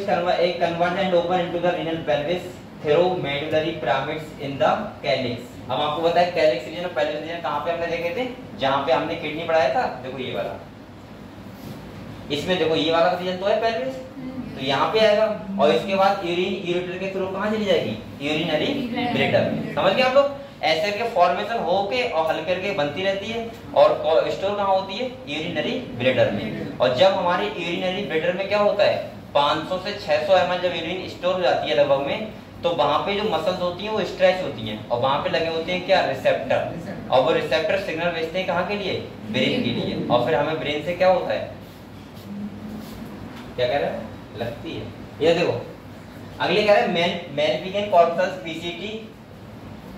[SPEAKER 1] converge and open into the renal pelvis through medullary pyramids in the calyx. अब आपको पता है कैलिक्स रीजन और पेल्विस रीजन कहां पे हमने देखे थे? जहां पे हमने किडनी पढ़ाया था। देखो ये वाला, इसमें देखो ये वाला रीजन तो है पेल्विस, तो यहाँ पे आएगा। और इसके बाद यूरिन यूरेटर के थ्रू कहां चली जाएगी? यूरिनरी ब्लैडर में। समझ गए आप लोग? ऐसे करके फॉर्मेशन होके और हल्के करके बनती रहती है और स्टोर कहां होती है? यूरिनरी ब्लैडर में। और जब हमारे यूरिनरी ब्लैडर में क्या होता है? 500 से 600 ml जब यूरिन स्टोर हो जाती है लगभग में, तो वहां पे जो मसल्स होती हैं वो स्ट्रेच होती हैं और वहां पे लगे होते हैं क्या? रिसेप्टर। और वो रिसेप्टर सिग्नल भेजते हैं कहां के लिए? ब्रेन के लिए। और फिर हमें ब्रेन से क्या होता है? क्या कह रहा है? लगती है। ये देखो, अगले कह रहा है Malpighian corpus PCT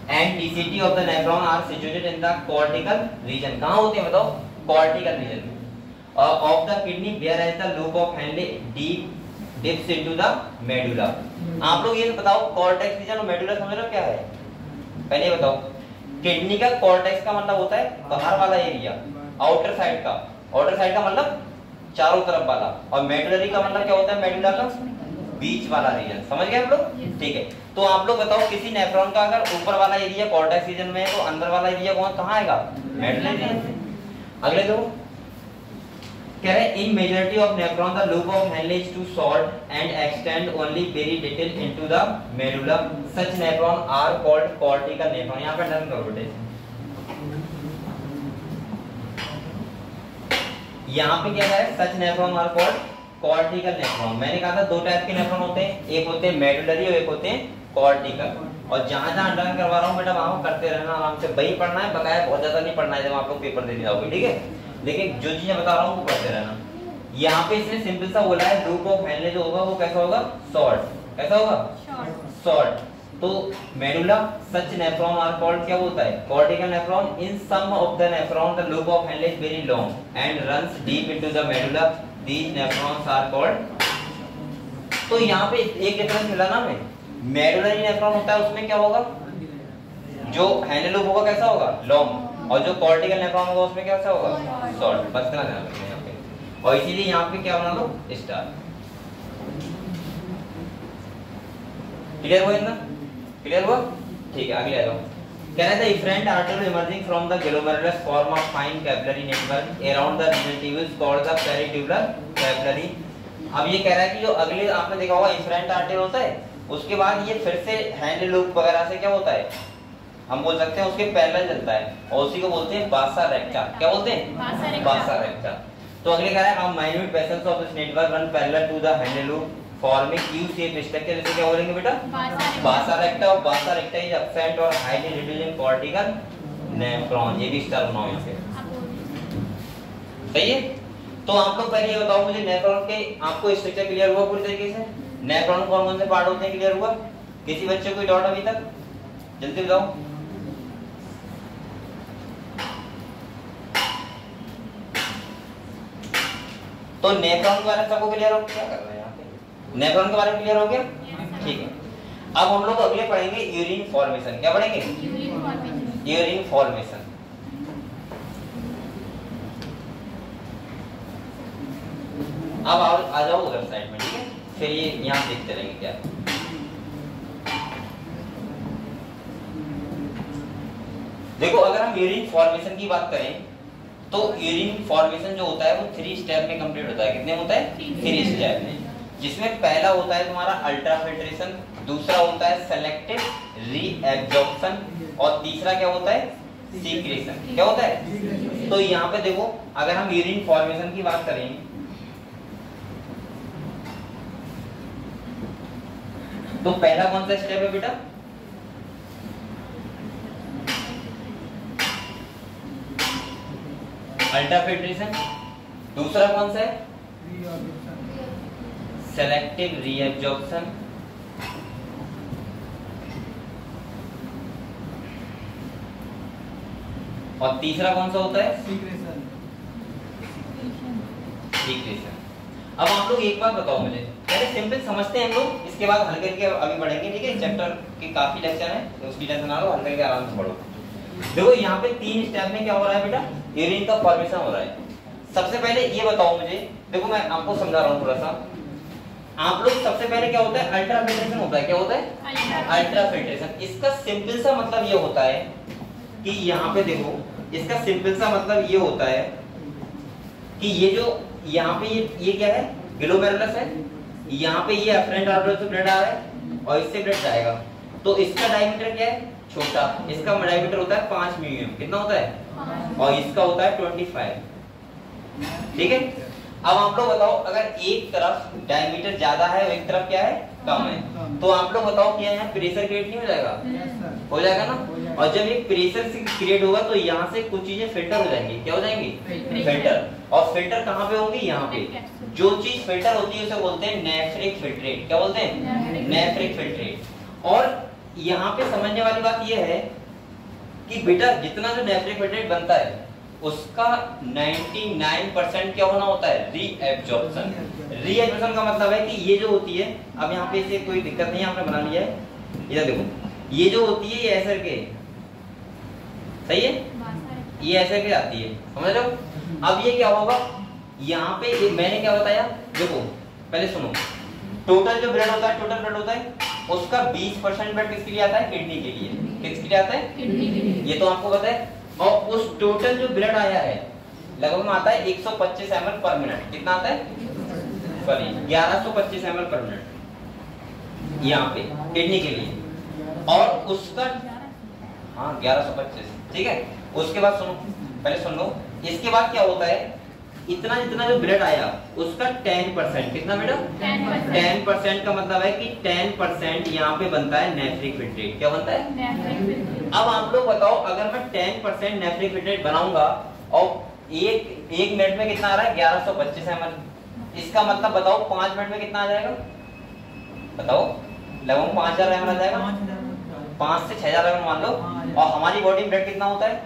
[SPEAKER 1] and DCT of the nephron are situated in the cortical region. कहां होते हैं बताओ? कॉर्टिकल रीजन में। Of the kidney whereas the loop of Henle deep dips into the medulla. आप लोग ये बताओ कॉर्टेक्स रीजन और मेडुला समझ रहे हो क्या है? पहले ये बताओ, किडनी का कॉर्टेक्स का मतलब होता है बाहर वाला एरिया, आउटर साइड का, आउटर साइड का मतलब चारों तरफ वाला, और मेडुलरी का मतलब क्या होता है? मेडुला का बीच वाला रीजन। समझ गए आप लोग? ठीक है, तो आप लोग बताओ किसी नेफ्रॉन का अगर ऊपर वाला एरिया कॉर्टेक्स रीजन में है तो अंदर वाला एरिया कहां आएगा? Medullary region. अगले देखो, कह रहे in majority of nephron the loop of Henle is too short and extend only very little into the medulla. Such nephron are called cortical nephron. यहां पे डन करो बेटे, यहां पे क्या है? Such nephron are called cortical nephron. मैंने कहा था दो टाइप के नेफ्रॉन होते हैं, एक होते हैं मेडुलरी और एक होते हैं कॉर्टिकल। और जहां जहां अंडरलाइन करवा रहा हूं बेटा वहां करते रहना आराम से, वही पढ़ना है, बकाया बहुत ज्यादा नहीं पढ़ना है जब आप लोग पेपर देने जाओगे, ठीक है? लेकिन जो चीजें बता रहा हूं वो पढ़ते रहना। यहाँ पे इसने सिंपल सा बोला है लूप ऑफ हैंडले जो होगा वो कैसा होगा? शॉर्ट। कैसा होगा? शॉर्ट। तो medulla such nephron are called क्या होता है? Cortical nephron. In some of the nephron the loop of Henle is very long and runs deep into the medulla, these nephrons are called. तो यहाँ पे एक डिफरेंस मिला ना हमें, मेडुलरी नेफ्रॉन होता है उसमें क्या होगा? जो हैंडल लूप होगा कैसा होगा? लॉन्ग, और जो कॉर्टिकल नेफ्रॉन होगा उसमें कैसा होगा? शॉर्ट। बस इतना ध्यान रखना यहाँ पे, और इसीलिए यहाँ पे क्या बना लो? स्टार। क्लियर हुआ इतना? क्लियर हुआ? ठीक है, अगले आ जाओ। कह रहा था efferent artery emerging from the glomerulus form of fine capillary network around the region tubules called the peritubular capillary. अब ये कह रहा है कि जो अगले आपने देखा होगा इफरेंट आर्टरी होता है, उसके बाद ये फिर से हैंड लूप वगैरह से क्या होता है? हम बोल सकते हैं उसके पैरेलल चलता है, और उसी को बोलते हैं बासा रेक्टा। क्या बोलते हैं? बासा रेक्टा। तो अगले कह रहा है minute vessels of this network run parallel to the hand loop forming U shape structure. जैसे क्या बोलेंगे बेटा? Vasa recta. और बासा रेक्टा इज एब्सेंट और highly reduced in cortical nephron. ये भी स्टार बनाओ इसे, सही है? तो आप लोग पहले ये बताओ मुझे, नेफ्रॉन के आपको स्ट्रक्चर क्लियर हुआ पूरी तरीके से? नेफ्रॉन कौन कौन से पार्ट होते हैं क्लियर हुआ? किसी बच्चे को डाउट अभी तक? जल्दी बताओ। तो नेफ्रॉन के बारे में सबको क्लियर हो? क्या कर रहे हैं यहाँ पे? नेफ्रॉन के बारे में क्लियर हो गया? ठीक है, अब हम लोग अगले पढ़ेंगे यूरिन फॉर्मेशन। क्या पढ़ेंगे? Urine formation. अब आ जाओ उधर साइड में, ठीक है? फिर ये यहाँ देखते रहेंगे क्या। देखो अगर हम यूरिन फॉर्मेशन की बात करें तो यूरिन फॉर्मेशन जो होता है वो 3 स्टेप में कंप्लीट होता है। कितने होता है? 3 स्टेप में, जिसमें पहला होता है तुम्हारा अल्ट्राफिल्ट्रेशन, दूसरा होता है सेलेक्टिव रीएब्जॉर्प्शन, और तीसरा क्या होता है? सीक्रेशन। क्या होता है? तो यहाँ पे देखो अगर हम यूरिन फॉर्मेशन की बात करें तो पहला कौन सा स्टेप है बेटा? अल्ट्राफिल्ट्रेशन। दूसरा कौन सा है? Selective reabsorption. और तीसरा कौन सा होता है? सीक्रेशन। अब आप लोग एक बात बताओ मुझे, पहले सिंपल समझते हैं हम लोग, इसके बाद हल्के हल्के अभी बढ़ेंगे, ठीक है? चैप्टर के काफी लेक्चर है, उसकी टेंशन ना लो, हल्के हल्के आराम से पढ़ो। देखो यहाँ पे 3 स्टेप में क्या हो रहा है बेटा? यूरिन का फॉर्मेशन हो रहा है। सबसे पहले ये बताओ मुझे, देखो मैं आपको समझा रहा हूँ थोड़ा सा। आप लोग सबसे पहले क्या होता है? अल्ट्राफिल्ट्रेशन होता है। क्या होता है? अल्ट्राफिल्ट्रेशन। इसका सिंपल सा मतलब ये होता है कि यहाँ पे देखो, इसका सिंपल सा मतलब ये होता है कि ये जो यहाँ पे ये क्या है? ग्लोमेरुलस है। यहाँ पे ये एफरेंट आर्टरी से ब्लड आ रहा है और इससे ब्लड जाएगा, तो इसका डायमीटर क्या है? छोटा। इसका डायमीटर होता है 5 mm। कितना होता है? और इसका होता है 25। ठीक है, अब आप लोग बताओ अगर एक तरफ डायमीटर ज्यादा है और एक तरफ क्या है? कम है, तो आप लोग बताओ क्या यहाँ प्रेशर क्रिएट नहीं हो जाएगा? हो जाएगा ना। और जब एक प्रेशर से क्रिएट होगा तो यहाँ से कुछ चीजें फिल्टर हो जाएंगी। क्या हो जाएंगी? फिल्टर। और फिल्टर कहाँ पे होंगी? यहाँ पे। जो चीज फिल्टर होती है उसे बोलते हैं नेफ्रिक फिल्ट्रेट। क्या बोलते हैं? Nephric filtrate. और यहाँ पे समझने वाली बात यह है कि बेटा जितना जो नेफ्रिक फिल्ट्रेट बनता है उसका 99% क्या होना होता है, रीएब्जॉर्प्शन। रीएब्जॉर्प्शन का मतलब है कि ये जो होती है, अब यहाँ पे इसे कोई दिक्कत नहीं है, आपने बना लिया है, इधर देखो ये जो होती है ये ऐसे के, सही है, ये ऐसे के आती है, समझ रहे हो। अब ये क्या होगा, यहाँ पे मैंने क्या बताया, देखो पहले सुनो, टोटल जो ब्लड होता है, टोटल ब्लड होता है उसका 20% ब्लड किसके लिए आता है, किडनी के लिए। किसके लिए आता है, किडनी के लिए, ये तो आपको पता है। और उस टोटल जो ब्लड आया है लगभग में आता है 125 ml पर मिनट। कितना आता है, सॉरी 1125 ml पर मिनट यहाँ पे किडनी के लिए। और उसका हाँ 1125, ठीक है। उसके बाद सुनो, पहले सुन लो, इसके बाद क्या होता है, इतना जितना जो ब्लड आया उसका 10%, कितना बेटा 10% का मतलब है कि 10% यहाँ पे बनता है नेफ्रिक फिल्ट्रेट। क्या बनता है, अब आप लोग बताओ, अगर मैं 10% नेफ्रिक फिल्ट्रेट बनाऊंगा और एक मिनट में कितना आ रहा है, 1125 ml, इसका मतलब बताओ 5 मिनट में कितना आ जाएगा, बताओ लगभग 5000 ml आ जाएगा, 5 से 6000 ml मान लो। और हमारी बॉडी में ब्लड कितना होता है,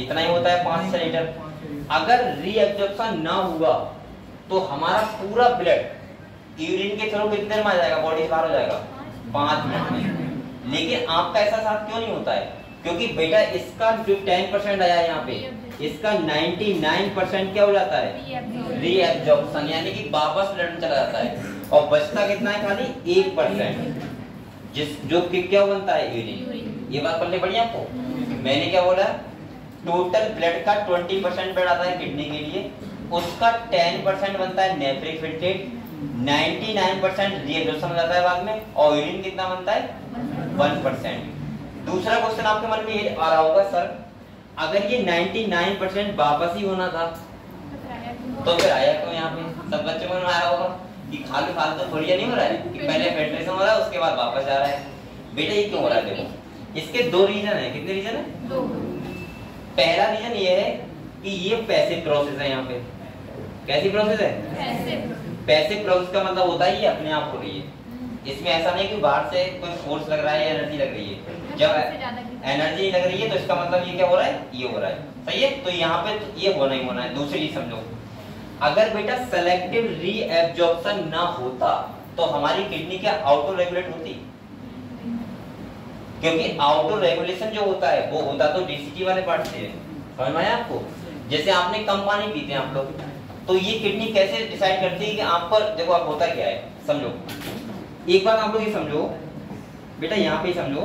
[SPEAKER 1] इतना ही होता है, 5 से 6 लीटर। अगर रीएब्जॉर्प्शन ना हुआ तो हमारा पूरा ब्लड यूरिन के थ्रू कितने देर में आ जाएगा, बॉडी से बाहर हो जाएगा, 5 मिनट में। लेकिन आपका ऐसा साथ क्यों नहीं होता है, क्योंकि बेटा इसका जो 10% आया है यहाँ पे, इसका 99% क्या हो जाता है, रीएब्जॉर्प्शन, यानी कि वापस ब्लड में चला जाता है। और बचता कितना है, खाली 1%, जिस जो कि क्या बनता है, यूरिन। ये बात पढ़नी पड़ी आपको। मैंने क्या बोला, टोटल ब्लड का 20% ब्लड आता है किडनी के लिए, उसका 10% बनता है नेफ्रिक फिल्ट्रेट, 99% रीएब्जॉर्प्शन हो जाता है बाद में, और यूरिन कितना बनता है, 1%। दूसरा क्वेश्चन आपके मन में ये आ रहा होगा, सर अगर ये 99% वापस ही होना था तो फिर आया क्यों यहाँ पे। सब बच्चों को आया होगा कि खाली फालतू थोड़ी नहीं हो रहा है कि पहले फिल्ट्रेशन हो रहा है उसके बाद वापस जा रहा है। बेटा ये क्यों हो रहा है, देखो इसके 2 रीजन है। कितने रीजन है, 2। पहला रीजन ये है कि ये पैसिव प्रोसेस है। यहाँ पे कैसी प्रोसेस है, पैसिव प्रोसेस का मतलब होता है ये अपने आप हो रही है, इसमें ऐसा नहीं कि बाहर से कोई फोर्स लग रहा है या एनर्जी लग रही है। जब एनर्जी लग रही है तो इसका मतलब ये क्या हो रहा है, ये हो रहा है, सही है। तो यहाँ पे तो ये होना ही होना है। दूसरी चीज समझो, अगर बेटा सेलेक्टिव रीएब्जॉर्प्शन ना होता तो हमारी किडनी क्या ऑटो रेगुलेट होती, क्योंकि ऑटो रेगुलेशन जो होता है वो होता तो डीसीटी वाले पार्ट से है। समझ में आया आपको। जैसे आपने कम पानी पीते हैं आप लोग, तो ये किडनी कैसे डिसाइड करती है कि आप पर, देखो आप होता क्या है, समझो एक बात आप लोग ये समझो बेटा, यहाँ पे समझो,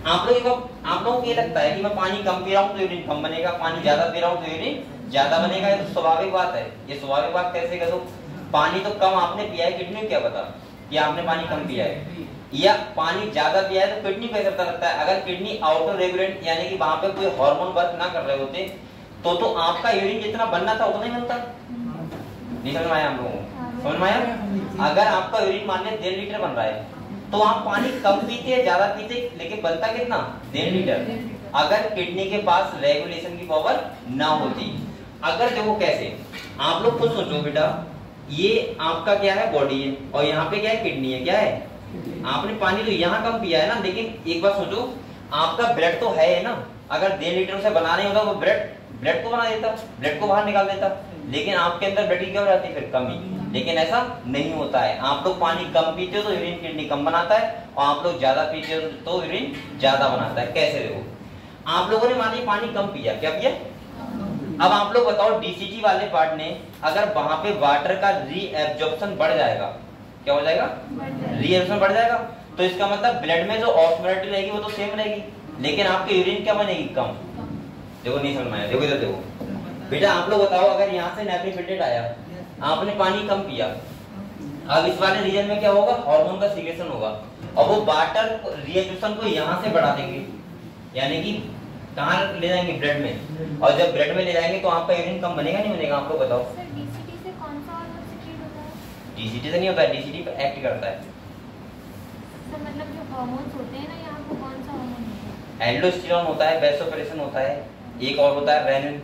[SPEAKER 1] आप लोगों को ये लगता है कि मैं पानी कम पी रहा हूँ तो यूरिन कम बनेगा, पानी ज्यादा पी रहा हूँ तो यूरिन ज्यादा बनेगा। ये तो स्वाभाविक बात है। ये स्वाभाविक बात कैसे करो, पानी तो कम आपने पिया है, किडनी को क्या पता कि आपने पानी कम पिया है, या पानी ज्यादा पिया है तो किडनी को कैसे पता लगता है। अगर किडनी ऑटो रेगुलेट यानी कि वहां पे कोई हार्मोन वर्क ना कर रहे होते तो आपका यूरिन जितना बनना था उतना ही बनता। नहीं समझ में आया हम लोगों को, समझ में आया। अगर आपका यूरिन मान लें 1.5 लीटर बन रहा है तो आप पानी कम पीते हैं ज्यादा पीते, लेकिन बनता कितना, 1.5 लीटर। अगर किडनी के पास रेगुलेशन की पावर ना होती। अगर देखो कैसे, आप लोग खुद सोचो बेटा, ये आपका क्या है, बॉडी है, और यहाँ पे क्या है, किडनी है। क्या है, आपने पानी तो यहाँ कम पिया है ना, लेकिन एक बात सोचो, आपका ब्लड तो है ना। अगर 1.5 लीटर से बनाने होता तो ब्लड को बना देता, ब्लड को बाहर निकाल देता, लेकिन आपके अंदर ब्लड की क्या हो जाती है, फिर कमी। लेकिन ऐसा नहीं होता है। आप लोग पानी कम पीते हो तो यूरिन किडनी कम बनाता है, और आप लोग ज्यादा पीते हो तो यूरिन ज्यादा बनाता है। कैसे देखो, आप लोगों ने मान लीजिए पानी कम पिया, क्या पिया, अब आप लोग बताओ डीसीटी वाले पार्ट ने, अगर वहां पे वाटर का रीएब्जॉर्प्शन बढ़ जाएगा, क्या हो जाएगा, रीएब्जॉर्प्शन बढ़ जाएगा, तो इसका मतलब ब्लड में जो ऑस्मोलिटी रहेगी वो तो सेम रहेगी, लेकिन आपके यूरिन क्या बनेगी, कम। देखो नहीं समझ में आया, देखो इधर देखो बेटा, आप लोग बताओ, अगर यहाँ से नेफ्रिक फिल्ट्रेट आया, आपने पानी कम पिया, अब इस वाले रीजन में क्या होगा, हार्मोन का सीक्रेशन होगा, और वो वाटर रिएब्जॉर्प्शन को यहाँ से बढ़ा देंगे, यानी कि कहाँ ले जाएंगे, ब्लड में। और जब ब्लड में ले जाएंगे तो आपका यूरिन कम बनेगा नहीं बनेगा, आप लोग बताओ।
[SPEAKER 2] सर डीसीटी से कौन सा हार्मोन सीक्रेट होता है?
[SPEAKER 1] डीसीटी से नहीं होता है, डीसीटी पे एक्ट करता है।
[SPEAKER 2] सर मतलब जो हार्मोन्स होते हैं ना, यहाँ को कौन सा हार्मोन होता है?
[SPEAKER 1] एल्डोस्टेरोन होता है, वैसोप्रेसिन होता है, एक और होता है रेनिन,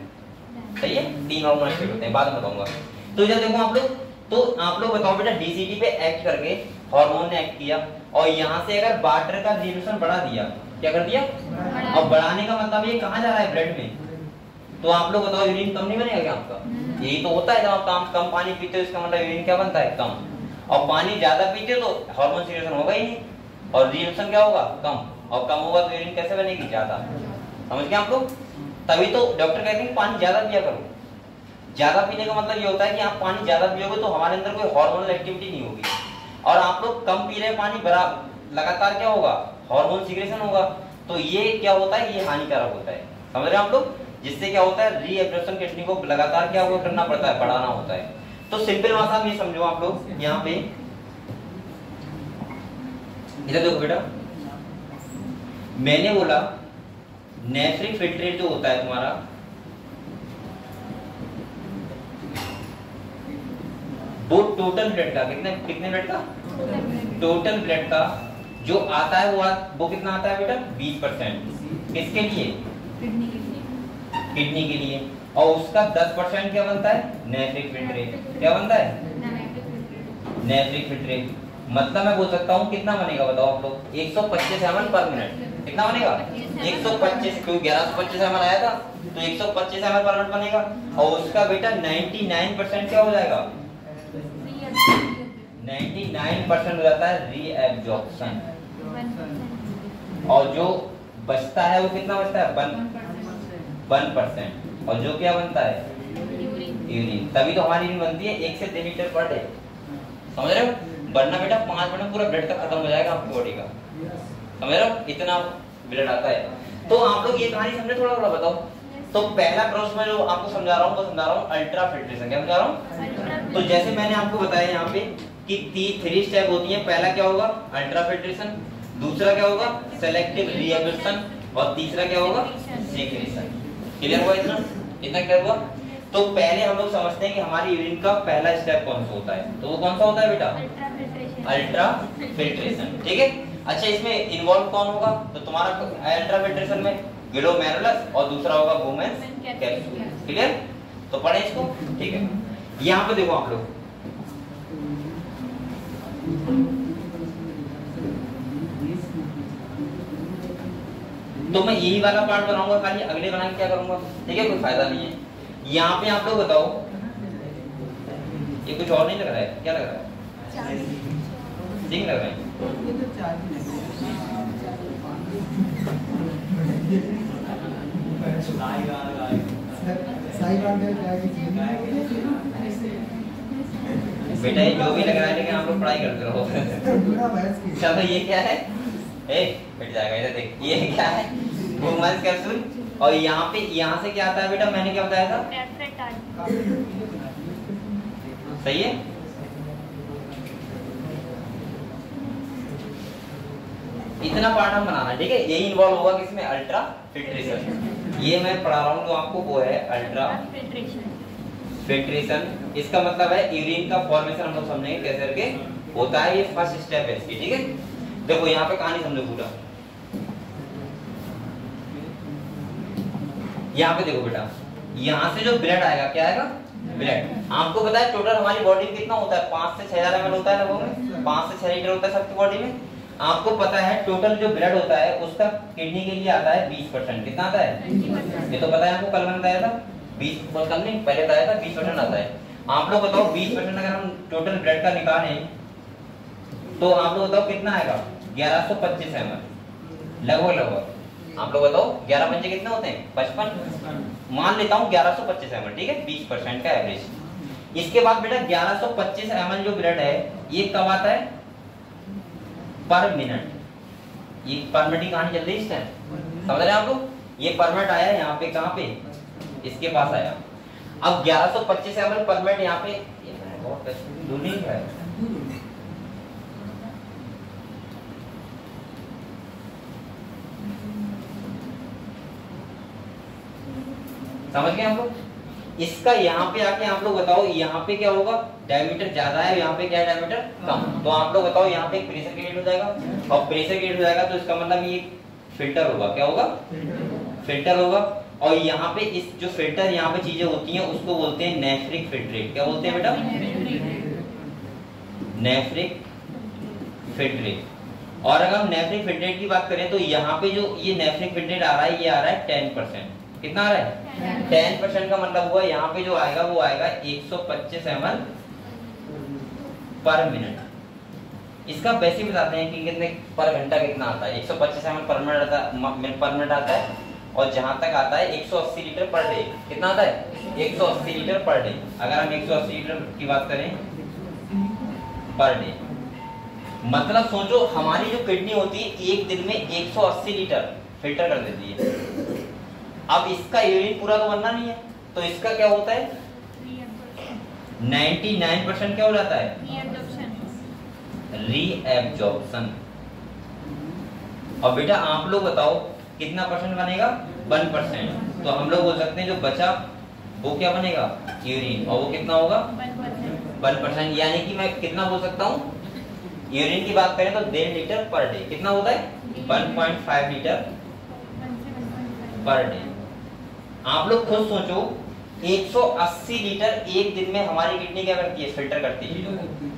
[SPEAKER 1] सही है। 3 हार्मोन एक्टिव होते हैं, बाद में बताऊंगा। तो जब देखो आप लोग, तो आप लोग बताओ बेटा, डीसीटी पे एक्ट करके हार्मोन ने एक्ट किया, और यहाँ से अगर वाटर का रिएब्जॉर्प्शन बढ़ा दिया क्या कर दिया? अब बढ़ाने का मतलब ये कहाँ जा रहा है? ब्लड में। तो आप लोग बताओ यूरिन कम नहीं बनेगा क्या आपका? यही तो होता है जब आप कम पानी पीते हो, इसका मतलब यूरिन क्या बनता है? कम। और पानी ज्यादा पीते हो तो हार्मोन सीक्रेशन होगा ही नहीं, और रिएक्शन क्या होगा? कम। और कम होगा तो यूरिन कैसे बनेगी? ज्यादा। समझ गए आप लोग? तभी तो डॉक्टर कहते हैं पानी ज्यादा पिया करो। ज्यादा पीने का मतलब ये होता है कि आप पानी ज्यादा पियोगे तो हमारे अंदर कोई हार्मोनल एक्टिविटी नहीं होगी, और आप लोग कम पी रहे हैं पानी बराबर लगातार क्या होगा? हार्मोन सीक्रेशन होगा। तो ये क्या होता है? ये हानिकारक होता है। समझ रहे हैं आप लोग? जिससे क्या होता है? रीएब्जॉर्प्शन किडनी को लगातार क्या होगा? करना पड़ता है, बढ़ाना होता है। तो सिंपल भाषा में ये समझो आप लोग, यहाँ पे इधर देखो बेटा, मैंने बोला नेफ्रिक फिल्ट्रेट जो होता है तुम्हारा, वो टोटल ब्लड का कितने ब्लड का? टोटल ब्लड का जो आता है वो कितना आता है बेटा? 20%। किसके लिए? किडनी के लिए। और उसका 10% क्या बनता है? Nephric filtrate. क्या बनता है? Nephric filtrate. मतलब मैं बोल सकता हूँ कितना बनेगा बताओ आप लोग? 125 ml पर मिनट। कितना बनेगा? 125, क्योंकि 1125 ml आया था तो 125 ml पर मिनट बनेगा। और उसका बेटा 99% क्या हो जाएगा? 99% हो जाता है रीएब्जॉर्प्शन। और जो बचता है वो कितना बचता है? 1%। और जो क्या बनता है? यूरिन। तभी तो हमारी यूरिन बनती है 1 से 2 लीटर पर डे। समझ रहे हो? वरना बेटा 5 मिनट में पूरा ब्लड का खत्म हो जाएगा आपकी बॉडी का। समझ रहे हो? इतना ब्लड आता है। तो आप लोग ये कहानी समझे? थोड़ा थोड़ा बताओ। तो पहला प्रोसेस में जो आपको समझा रहा हूँ वो समझा रहा हूँ अल्ट्रा फिल्ट्रेशन। क्या समझा रहा हूँ? तो जैसे मैंने आपको बताया यहाँ पे कि 3 स्टेप होती है। पहला क्या होगा? Ultra filtration. दूसरा क्या होगा? Selective reabsorption. और तीसरा क्या होगा? सीक्रेशन। क्लियर हुआ? इतना क्लियर हुआ? तो पहले हम लोग समझते हैं कि हमारी यूरिन का पहला स्टेप कौन सा होता है। तो वो कौन सा होता है बेटा? Ultra filtration. ठीक है। अच्छा, इसमें इन्वॉल्व कौन होगा? तो तुम्हारा अल्ट्रा फिल्ट्रेशन में ग्लोमेरुलस और दूसरा होगा वुमेन्स कैप्सूल। क्लियर? तो पढ़े इसको। ठीक है। यहाँ पे देखो आप लोग, तो मैं यही वाला पार्ट बनाऊंगा खाली, अगले बना के क्या करूंगा? ठीक है, कोई फायदा नहीं है। यहाँ पे आप लोग बताओ, ये कुछ और नहीं लग रहा है? क्या लग रहा है? सिंग लग रहा है। बेटा ये जो भी लग रहा है, लेकिन आप लोग पढ़ाई करते रहो। चलो ये क्या है? बैठ जाएगा इधर देख। ये क्या है? Bowman's capsule. और यहाँ पे यहाँ से क्या आता है बेटा? मैंने क्या बताया था? सही है। इतना पार्ट हम बनाना, ठीक है। यही इन्वॉल्व होगा किसमें? Ultra filtration. ये मैं पढ़ा रहा हूँ जो आपको, वो है अल्ट्रा फिल्ट्रेशन। इसका मतलब है यूरिन का फॉर्मेशन हम लोग समझेंगे कैसे करके होता है। ये फर्स्ट स्टेप है इसकी। ठीक है, देखो यहाँ पे कहानी समझो पूरा। यहाँ पे देखो बेटा, यहाँ से जो ब्लड आएगा, क्या आएगा? ब्लड। आपको पता है टोटल हमारी बॉडी में कितना होता है? 5 से 6,000 ml होता है लगभग, 5 से 6 लीटर होता है सबकी बॉडी में। आपको पता है टोटल जो ब्लड होता है उसका किडनी के लिए आता है 20%। कितना आता है? ये तो पता है आपको, कल मैंने बताया था 20, कल नहीं पहले बताया था 20% आता है। आप लोग बताओ 20% अगर हम टोटल ब्लड का निकालें तो आप लोग बताओ कितना आएगा? 1125 ml लगभग। आप लोग बताओ 11 पंजे कितने होते हैं? 55। मान लेता हूँ 1125 ml, ठीक है, 20% का एवरेज। इसके बाद बेटा 1125 ml जो ब्लड है ये कब आता है? पर मिनट। ये पर मिनट की कहानी चल रही है इस टाइम, समझ रहे हैं आप लोग? ये पर मिनट आया यहाँ पे, कहाँ पे? इसके पास आया। अब 1125 ml पर मिनट यहाँ पे दूर नहीं है। समझ गए हम लोग? इसका यहाँ पे आके आप लोग बताओ यहाँ पे क्या होगा? डायमीटर ज्यादा है, यहाँ पे क्या है? डायमीटर कम। तो आप लोग बताओ यहाँ पे प्रेशर क्रिएट हो जाएगा, और प्रेशर क्रिएट हो जाएगा तो इसका मतलब ये फिल्टर होगा। क्या होगा? फिल्टर होगा। और यहाँ पे इस जो फिल्टर यहाँ पे चीजें होती हैं उसको बोलते हैं नेफ्रिक फिल्ट्रेट। क्या बोलते हैं बेटा? Nephric filtrate. और अगर हम नेफ्रिक फिल्ट्रेट की बात करें तो यहाँ पे जो ये नेफ्रिक फिल्ट्रेट आ रहा है, ये आ रहा है 10%। कितना आ रहा है? 10% का मतलब हुआ यहाँ पे जो आएगा वो आएगा 125 ml पर मिनट। इसका वैसे बताते हैं कि कितने पर घंटा कितना आता है। 125 ml पर मिनट आता है, और जहां तक आता है 180 लीटर पर डे। कितना आता है? 180 लीटर पर डे। अगर हम 180 लीटर की बात करें पर डे, मतलब सोचो हमारी जो किडनी होती है एक दिन में 180 लीटर फिल्टर कर देती है। अब इसका यूरिन पूरा तो बनना नहीं है, तो इसका क्या होता है? 99% क्या हो जाता है? रीएब्जॉर्प्शन। और बेटा आप लोग बताओ कितना परसेंट बनेगा? 1%। तो हम लोग बोल सकते हैं जो बचा वो क्या बनेगा? यूरिन। और वो कितना होगा? 1%। यानी कि मैं कितना बोल सकता हूँ? यूरिन की बात करें तो 1.5 लीटर पर डे। कितना होता है? 1.5 लीटर पर डे। आप लोग खुद सोचो 180 लीटर एक दिन में हमारी किडनी क्या करती है? फिल्टर करती है।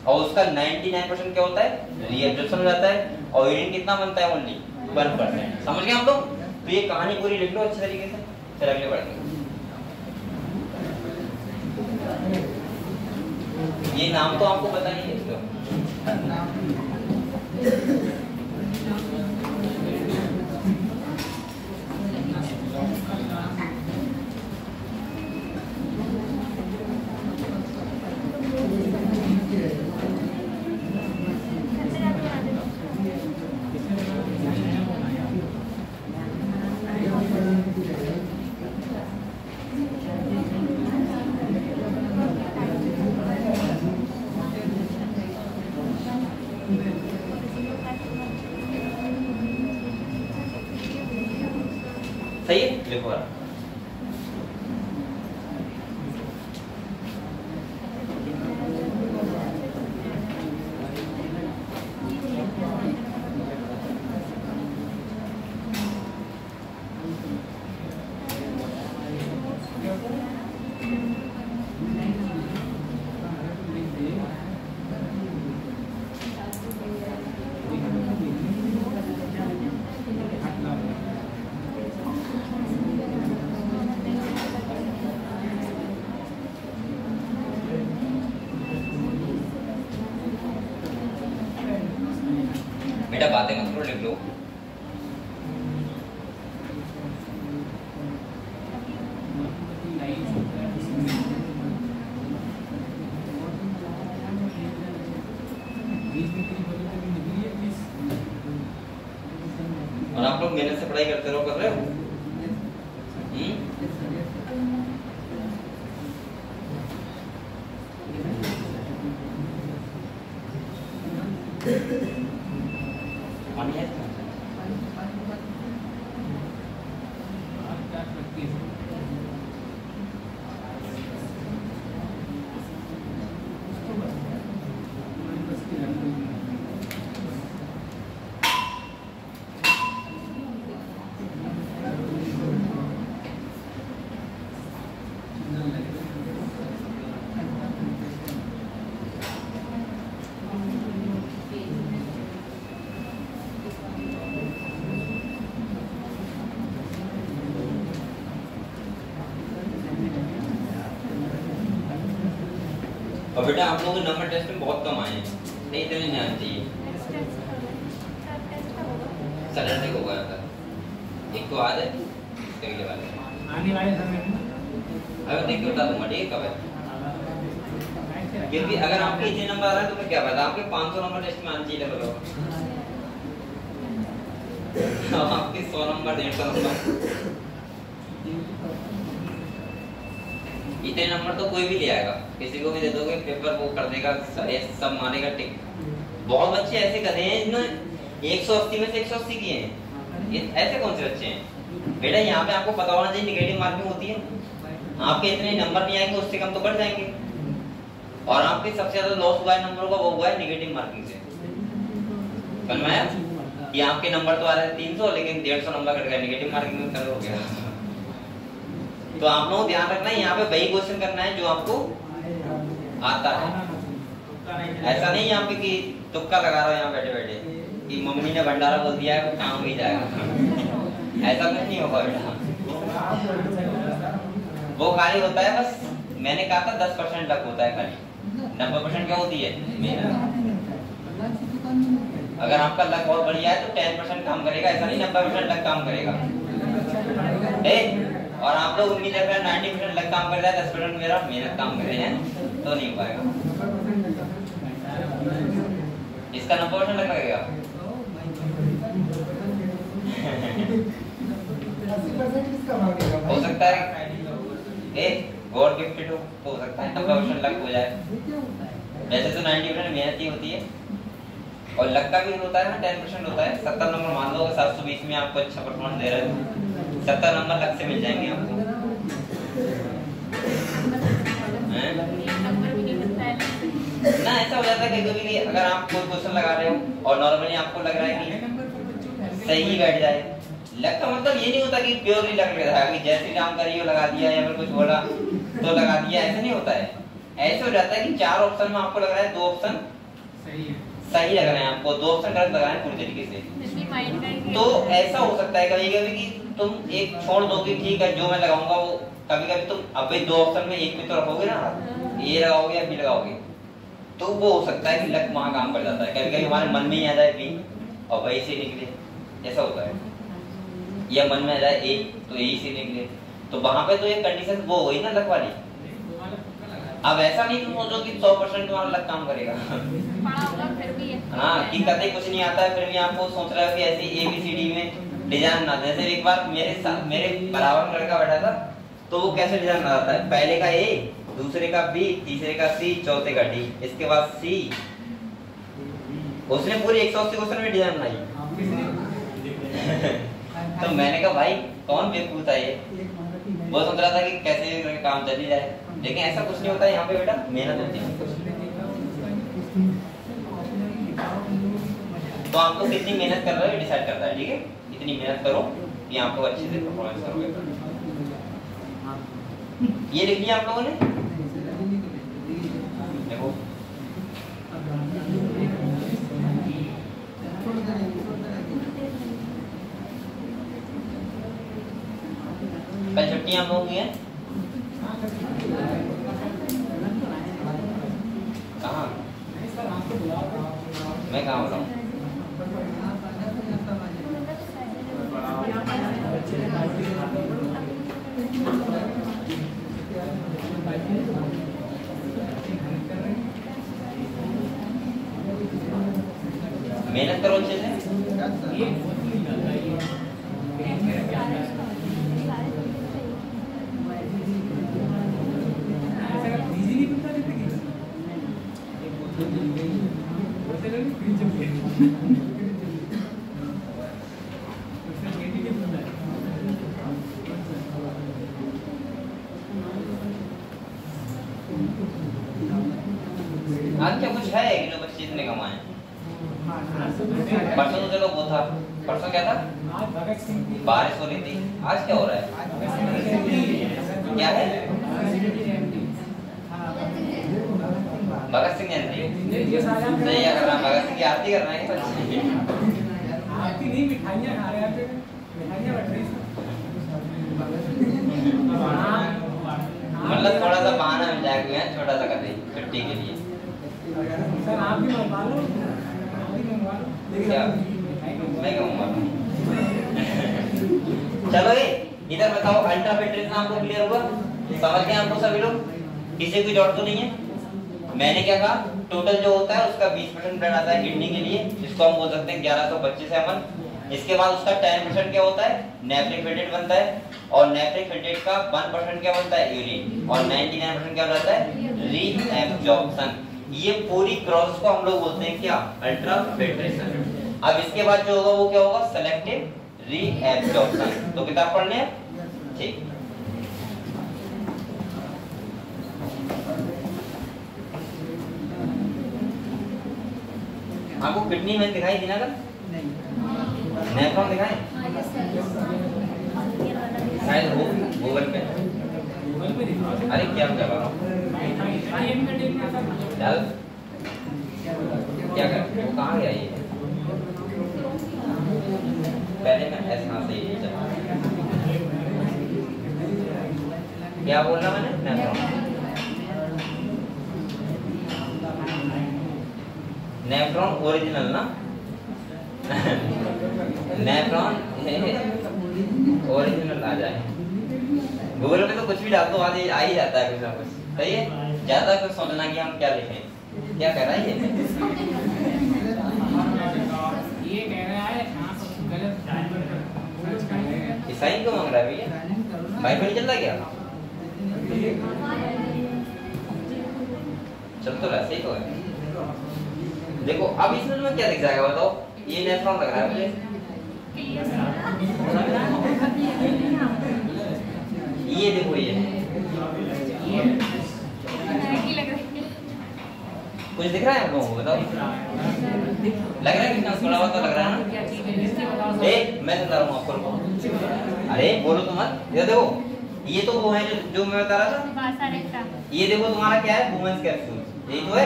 [SPEAKER 1] और उसका 99% क्या होता है? रीएब्जॉर्प्शन हो जाता है। और यूरिन कितना बनता है? ओनली 1%। समझ गए हम लोग? तो ये कहानी पूरी लिख लो अच्छे तरीके से। चल अगले बढ़ेंगे। ये नाम तो आपको पता नहीं है इसका। सही है? लिखो यार। बेटा बातें मत करो, लिख लो। और आप लोग मेहनत से पढ़ाई करते रहो, कर रहे हो? और बेटा आप लोगों के नंबर टेस्ट में बहुत कम आए हैं, नहीं इतने नहीं आने चाहिए। सैटरडे को गया था, एक तो आज है, अगले वाले आने वाले समय में अगर देख के बता दूंगा, ठीक है कब है। क्योंकि अगर आपके इतने नंबर आ रहा है तो मैं क्या पता आपके 500 नंबर टेस्ट में आने चाहिए था। आपके 100 नंबर 150 नंबर, इतने नंबर तो कोई भी ले आएगा, किसी को भी दे दोगे पेपर वो कर देगा, सब मारेगा टिक। बहुत बच्चे ऐसे कर रहे हैं जिन्होंने 180 में से 180 किए हैं। ऐसे कौन से बच्चे हैं? बेटा यहाँ पे आपको पता होना चाहिए निगेटिव मार्किंग होती है। आपके इतने नंबर नहीं आएंगे, उससे कम तो बढ़ जाएंगे। और आपके सबसे ज्यादा लॉस हुआ है नंबरों का, वो हुआ है निगेटिव मार्किंग से। समझ में आया? कि आपके नंबर तो आ रहे हैं 300, लेकिन 150 नंबर कट गया, निगेटिव मार्किंग में कलर हो गया। तो आप लोग ध्यान रखना है, यहाँ पे वही क्वेश्चन करना है जो आपको आता है। ऐसा नहीं यहाँ पे कि तुक्का लगा रहा हो यहाँ बैठे बैठे। कि मम्मी ने भंडारा बोल दिया है काम ही जाएगा। ऐसा कुछ नहीं होगा बेटा। वो खाली होता है बस, मैंने कहा था 10% लक होता है खाली, 90% क्या होती है मेहनत। अगर आपका लक बहुत बढ़िया है तो 10% काम करेगा, ऐसा नहीं 90% लक काम करेगा। और आप लोग उम्मीद रख रहे हैं 90% लक काम कर रहा है, 10% मेरा मेहनत काम कर रहे हैं, तो नहीं हो पाएगा। इसका 90% लग लगेगा। हो सकता है गॉड गिफ्टेड हो सकता है 90% लक हो जाए। वैसे तो 90% मेहनत ही होती है, और लक का भी होता है ना 10% होता है। 70 नंबर मान लो, 720 में आपको अच्छा परफॉर्मेंस दे रहे हो, 70 नंबर लक से मिल जाएंगे आपको। ना ऐसा हो जाता है कभी कभी, अगर आप कोई क्वेश्चन लगा रहे हो और नॉर्मली आपको लग रहा है कि सही बैठ जाए, लक का मतलब ये नहीं होता कि प्योरली लग रहा है कि जय श्री राम करियो लगा दिया या फिर कुछ बोला तो लगा दिया, ऐसा नहीं होता है। ऐसे हो जाता है कि 4 ऑप्शन में आपको लग रहा है 2 ऑप्शन सही लग रहे हैं, आपको 2 ऑप्शन गलत लग रहे हैं पूरी तरीके से। तो ऐसा हो सकता है कभी कभी कि तुम एक छोड़ दोगे, ठीक है जो मैं लगाऊंगा वो, कभी कभी तुम अब 2 ऑप्शन में एक भी तो रखोगे ना, ए लगाओगे या बी लगाओगे, तो वो हो सकता है कि लक वहां काम कर जाता है। कभी कभी हमारे मन में ही आ जाए बी और वही से निकले, ऐसा होता है। या मन में आ जाए ए तो ए से निकले, तो वहां पे तो एक कंडीशन वो हुई ना लक वाली। अब ऐसा नहीं तुम सोचो कि 100% तुम्हारा लक काम करेगा। हाँ, कि कतई कुछ नहीं आता है फिर भी आपको सोच रहा है कि ऐसी ABCD में डिजाइन ना। जैसे एक बार मेरे बराबर लड़का बैठा था, तो वो कैसे डिजाइन बनाता है, पहले का ए, दूसरे का बी, तीसरे का सी, चौथे का डी, इसके बाद सी। उसने पूरी 180 क्वेश्चन में डिजाइन बनाई। तो मैंने कहा भाई कौन बेवकूफ था ये, वो सोच रहा था कि कैसे काम चल ही जाए, लेकिन ऐसा कुछ नहीं होता है। यहाँ पे बेटा मेहनत होती है। तो आप लोग कितनी मेहनत कर रहे हो डिसाइड करता है, ठीक है। इतनी मेहनत करो कि आप लोग अच्छे से परफॉर्मेंस करोगे। ये लिख लिया आप लोगों ने, देखो कल छुट्टियां आप लोगों की हैं कहाँ, मैं कहाँ बोला हूँ? मेहनत करो अच्छे से। आज क्या कुछ है कि जो बच्चे इतने कमाए? परसों तो चलो वो था, परसों क्या था, बारिश हो रही थी। आज क्या हो रहा है, क्या है, भगत सिंह जयंती। सही क्या कर रहा है, भगत सिंह की आरती कर रहा है। आरती नहीं, मिठाइयाँ खा रहे हैं, मिठाइयाँ बट रही। मतलब थोड़ा सा बहाना मिल जाएगा, छोटा सा कर दे छुट्टी के लिए। सर आप भी मंगवा लो, क्या मैं कहूँगा। चलो इधर बताओ, अल्ट्रा फिल्ट्रेशन आपको क्लियर हुआ, समझ गए आपको सभी लोग, किसी कोई डाउट तो नहीं है। मैंने क्या कहा, टोटल जो होता है उसका 20% ब्लड आता है किडनी के लिए, जिसको हम बोल सकते हैं 1125 ml। इसके बाद उसका 10% क्या होता है, नेफ्रिक फिल्ट्रेट बनता है, और नेफ्रिक फिल्ट्रेट का 1% क्या बनता है, यूरिन, और 99% क्या बनता है, रीएब्जॉर्प्शन। ये पूरी प्रोसेस को हम लोग बोलते हैं क्या, अल्ट्रा फिल्ट्रेशन। अब इसके बाद जो होगा वो क्या होगा, सेलेक्टिव रीएब्जॉर्प्शन। तो किताब पढ़ने ठीक। आपको किडनी में दिखाई दी ना, कल नेफ्रॉन दिखाए शायद वो गूगल पे। अरे क्या कर रहा हूँ, क्या कर, वो कहाँ गया ये, पहले मैं ऐसे हाथ से ये चला, क्या बोलना मैंने, नेफ्रॉन। नेफ्रॉन ओरिजिनल ना, नेफ्रॉन ओरिजिनल आ जाए। गूगल पे तो कुछ भी डाल दो आ ही जाता है कुछ ना कुछ, सही है। ज्यादा कुछ सोचना कि हम क्या लिखें, क्या कह रहा है
[SPEAKER 3] ये कह रहा है आप गलत
[SPEAKER 1] ईसाई को मांग रहा है भैया, बाइबल चल रहा क्या, चल तो रहा, सही तो है। देखो अब इसमें तुम्हें क्या दिख जाएगा बताओ, ये नेफ्रॉन लग रहा है मुझे, ये देखो ये कुछ दिख रहा है आप लोगों को बताओ, लग रहा है कितना थोड़ा बहुत तो लग रहा है ना। ए मैं बता रहा हूँ आपको, अरे बोलो तो मत, ये देखो ये तो वो है जो मैं बता रहा था, ये देखो तुम्हारा क्या है, वुमेन्स कैप्सूल, यही तो है।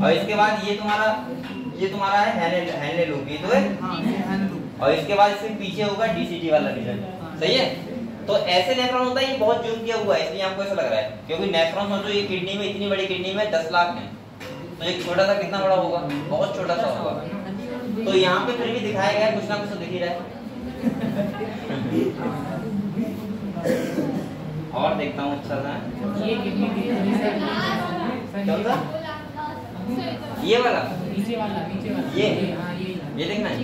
[SPEAKER 1] और इसके बाद ये तुम्हारा है हैंडले लूप, ये तो है। और इसके बाद इसके पीछे होगा डीसीटी वाला रीजन, सही है। तो ऐसे नेफ्रॉन होता है, ये बहुत जूम किया हुआ है इसलिए आपको ऐसा लग रहा है, क्योंकि नेफ्रॉन सोचो ये किडनी में, इतनी बड़ी किडनी में 10 लाख है, तो एक छोटा सा कितना बड़ा होगा, बहुत छोटा सा होगा। तो यहाँ पे फिर भी दिखाया गया कुछ ना कुछ तो दिख ही रहा है। और देखता हूँ अच्छा सा, ये वाला
[SPEAKER 3] नीचे वाला
[SPEAKER 1] ये देखना है,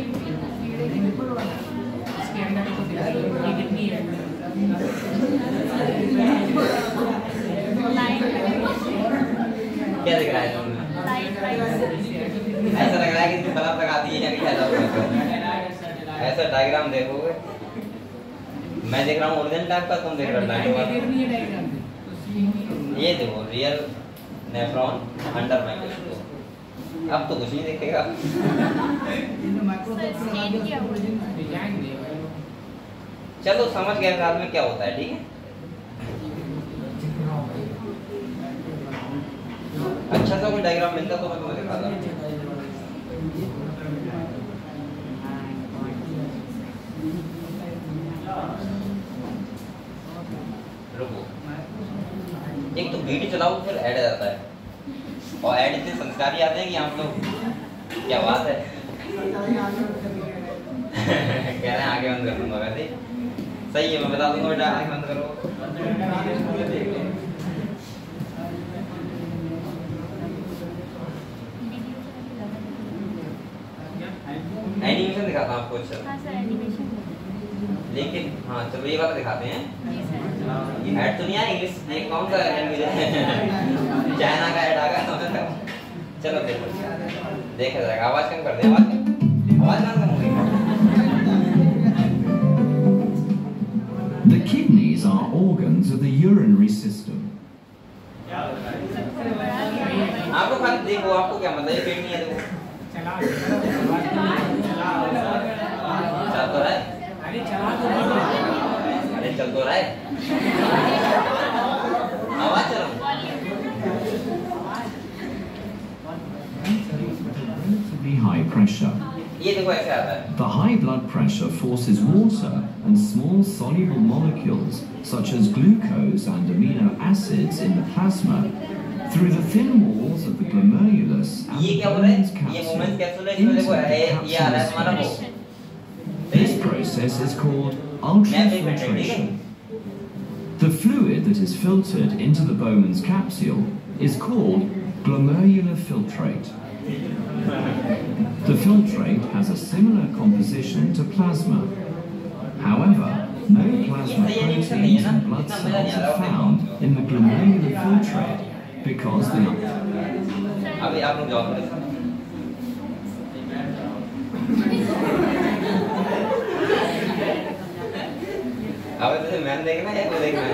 [SPEAKER 3] इसके अंदर ये कितनी है,
[SPEAKER 1] क्या दिख रहा है तुम्हें, ऐसा लग रहा है कि तुम बल्ब लगा दिए या क्या, ऐसा डायग्राम देखोगे, मैं देख रहा हूँ ओरिजिनल टाइप का, तुम देख रहे हो, ये देखो रियल नेफ्रॉन अंडर माइक्रोस्कोप। अब तो कुछ नहीं दिखेगा, चलो समझ गए बाद में क्या होता है, ठीक है। अच्छा सा कोई डायग्राम मिलता तो मैं तुम्हें दिखाता। रुको, एक तो वीडियो चलाओ फिर ऐड आ जाता है, और ऐड इतने संस्कारी आते हैं कि आप लोग क्या बात है। कह रहे हैं आगे बंद कर दूंगा, वैसे सही है, मैं बता दूंगा बेटा आगे बंद करो। एनिमेशन दिखाता हूँ आपको, अच्छा लेकिन हाँ चलो ये वाला दिखाते हैं। ये ऐड तो नहीं आया इंग्लिश, ये कौन सा लैंग्वेज है, चाइना का ऐड आ गया। चलो देखो देखा जाएगा, आवाज कम कर दे, आवाज कम होगी।
[SPEAKER 4] The kidneys are organs of the urinary system.
[SPEAKER 1] आपको खाली देखो, आपको क्या मतलब ये पेट नहीं है, देखो चल तो रहा है, अरे चल तो रहा है, आवाज चलो।
[SPEAKER 4] High pressure.
[SPEAKER 1] ये देखो ऐसे आता है।
[SPEAKER 4] The high blood pressure forces water and small soluble molecules such as glucose and amino acids in the plasma through the thin walls of the glomerulus and
[SPEAKER 1] ये क्या बोल रहे हैं? ये मोमेंट्स कैप्सूल है, इसमें देखो ये आ रहा है हमारा वो।
[SPEAKER 4] This process is called ultrafiltration. The fluid that is filtered into the Bowman's capsule is called glomerular filtrate. The filtrate has a similar composition to plasma. However, no plasma proteins and blood cells are found in the glomerular filtrate because they are...
[SPEAKER 1] अभी आप लोग जवाब दो। अब तो ma'am देखना है, वो देखना है।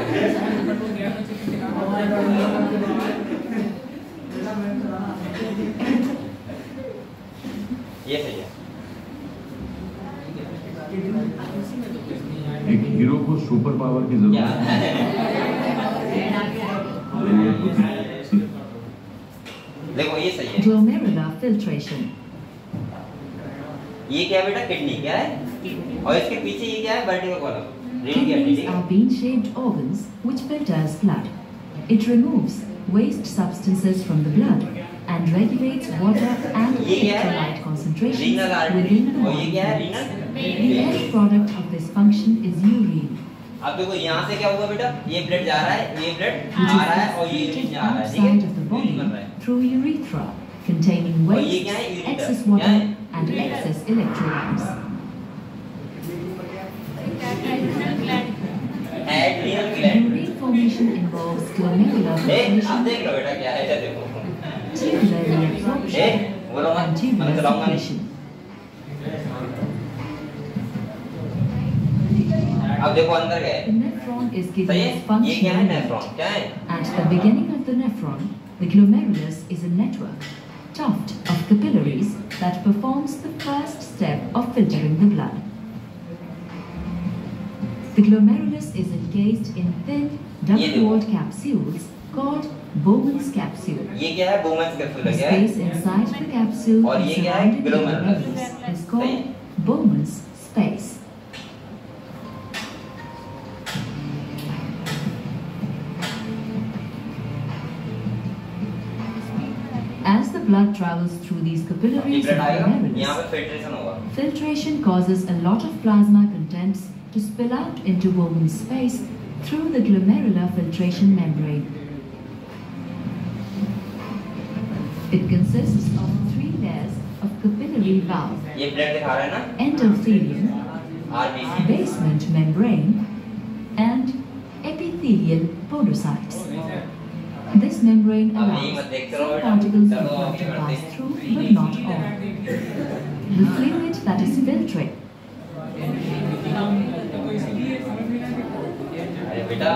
[SPEAKER 1] ये सही है।
[SPEAKER 5] एक हीरो को सुपर पावर की जरूरत है।
[SPEAKER 1] देखो ये सही है।
[SPEAKER 6] Glomerular filtration.
[SPEAKER 1] ये क्या है बेटा, किडनी क्या है, और इसके पीछे ये क्या है, vertical column,
[SPEAKER 6] Kidneys are bean-shaped organs which filters blood. It removes waste substances from the blood and regulates water and electrolyte concentrations within the
[SPEAKER 1] और ये क्या है,
[SPEAKER 6] body. The end product of this function is urine,
[SPEAKER 1] अब देखो यहाँ से क्या हुआ बेटा, ये ब्लड जा रहा है, ये ब्लड
[SPEAKER 6] which
[SPEAKER 1] आ
[SPEAKER 6] is
[SPEAKER 1] रहा है और ये
[SPEAKER 6] excreted
[SPEAKER 1] यूरिन जा रहा है, ठीक है,
[SPEAKER 6] outside of the body
[SPEAKER 1] urine बन रहा है।
[SPEAKER 6] through urethra, containing
[SPEAKER 1] और ये क्या है,
[SPEAKER 6] waste,
[SPEAKER 1] यूरिन
[SPEAKER 6] excess
[SPEAKER 1] क्या
[SPEAKER 6] water,
[SPEAKER 1] है?
[SPEAKER 6] and excess electrolytes.
[SPEAKER 1] Adrenal gland.
[SPEAKER 6] Urine formation involves glomerular
[SPEAKER 1] अब
[SPEAKER 6] filtration,
[SPEAKER 1] देख लो बेटा क्या है, इधर देखो,
[SPEAKER 6] tubular reabsorption,
[SPEAKER 1] बोलो मत,
[SPEAKER 6] and tubular
[SPEAKER 1] मैं चलाऊंगा नहीं।
[SPEAKER 6] secretion.
[SPEAKER 1] अब देखो अंदर क्या
[SPEAKER 6] The
[SPEAKER 1] है,
[SPEAKER 6] nephron is
[SPEAKER 1] सही
[SPEAKER 6] given
[SPEAKER 1] है,
[SPEAKER 6] its
[SPEAKER 1] ये
[SPEAKER 6] function.
[SPEAKER 1] क्या है, नेफ्रॉन क्या है,
[SPEAKER 6] At the beginning of the nephron, the glomerulus is a network, tuft of capillaries that performs the first step of filtering the blood. The glomerulus is encased in thin, double-walled capsules called Bowman's capsule.
[SPEAKER 1] ये क्या है, बोमेंस capsule
[SPEAKER 6] The
[SPEAKER 1] है, क्या है,
[SPEAKER 6] space inside the capsule
[SPEAKER 1] और
[SPEAKER 6] and
[SPEAKER 1] ये क्या है,
[SPEAKER 6] surrounding the
[SPEAKER 1] glomerulus।
[SPEAKER 6] glomerulus is called Bowman's space. As the blood travels through these
[SPEAKER 1] ये
[SPEAKER 6] capillaries
[SPEAKER 1] ब्लड
[SPEAKER 6] and
[SPEAKER 1] आएगा, यहाँ
[SPEAKER 6] glomerulus,
[SPEAKER 1] पे फिल्ट्रेशन होगा,
[SPEAKER 6] filtration causes a lot of plasma contents to spill out into Bowman's space through the glomerular filtration membrane. It consists of 3 layers of capillary valve,
[SPEAKER 1] ये blood दिखा रहा है ना,
[SPEAKER 6] endothelium,
[SPEAKER 1] RBC,
[SPEAKER 6] basement membrane, and epithelial podocytes. This membrane
[SPEAKER 1] अब यही
[SPEAKER 6] allows
[SPEAKER 1] मत देखते
[SPEAKER 6] some
[SPEAKER 1] रहो बेटा,
[SPEAKER 6] particles of
[SPEAKER 1] चलो
[SPEAKER 6] blood
[SPEAKER 1] आगे
[SPEAKER 6] to
[SPEAKER 1] बढ़ते
[SPEAKER 6] pass
[SPEAKER 1] हैं।
[SPEAKER 6] through, but not all. The fluid that is filtering
[SPEAKER 1] अरे बेटा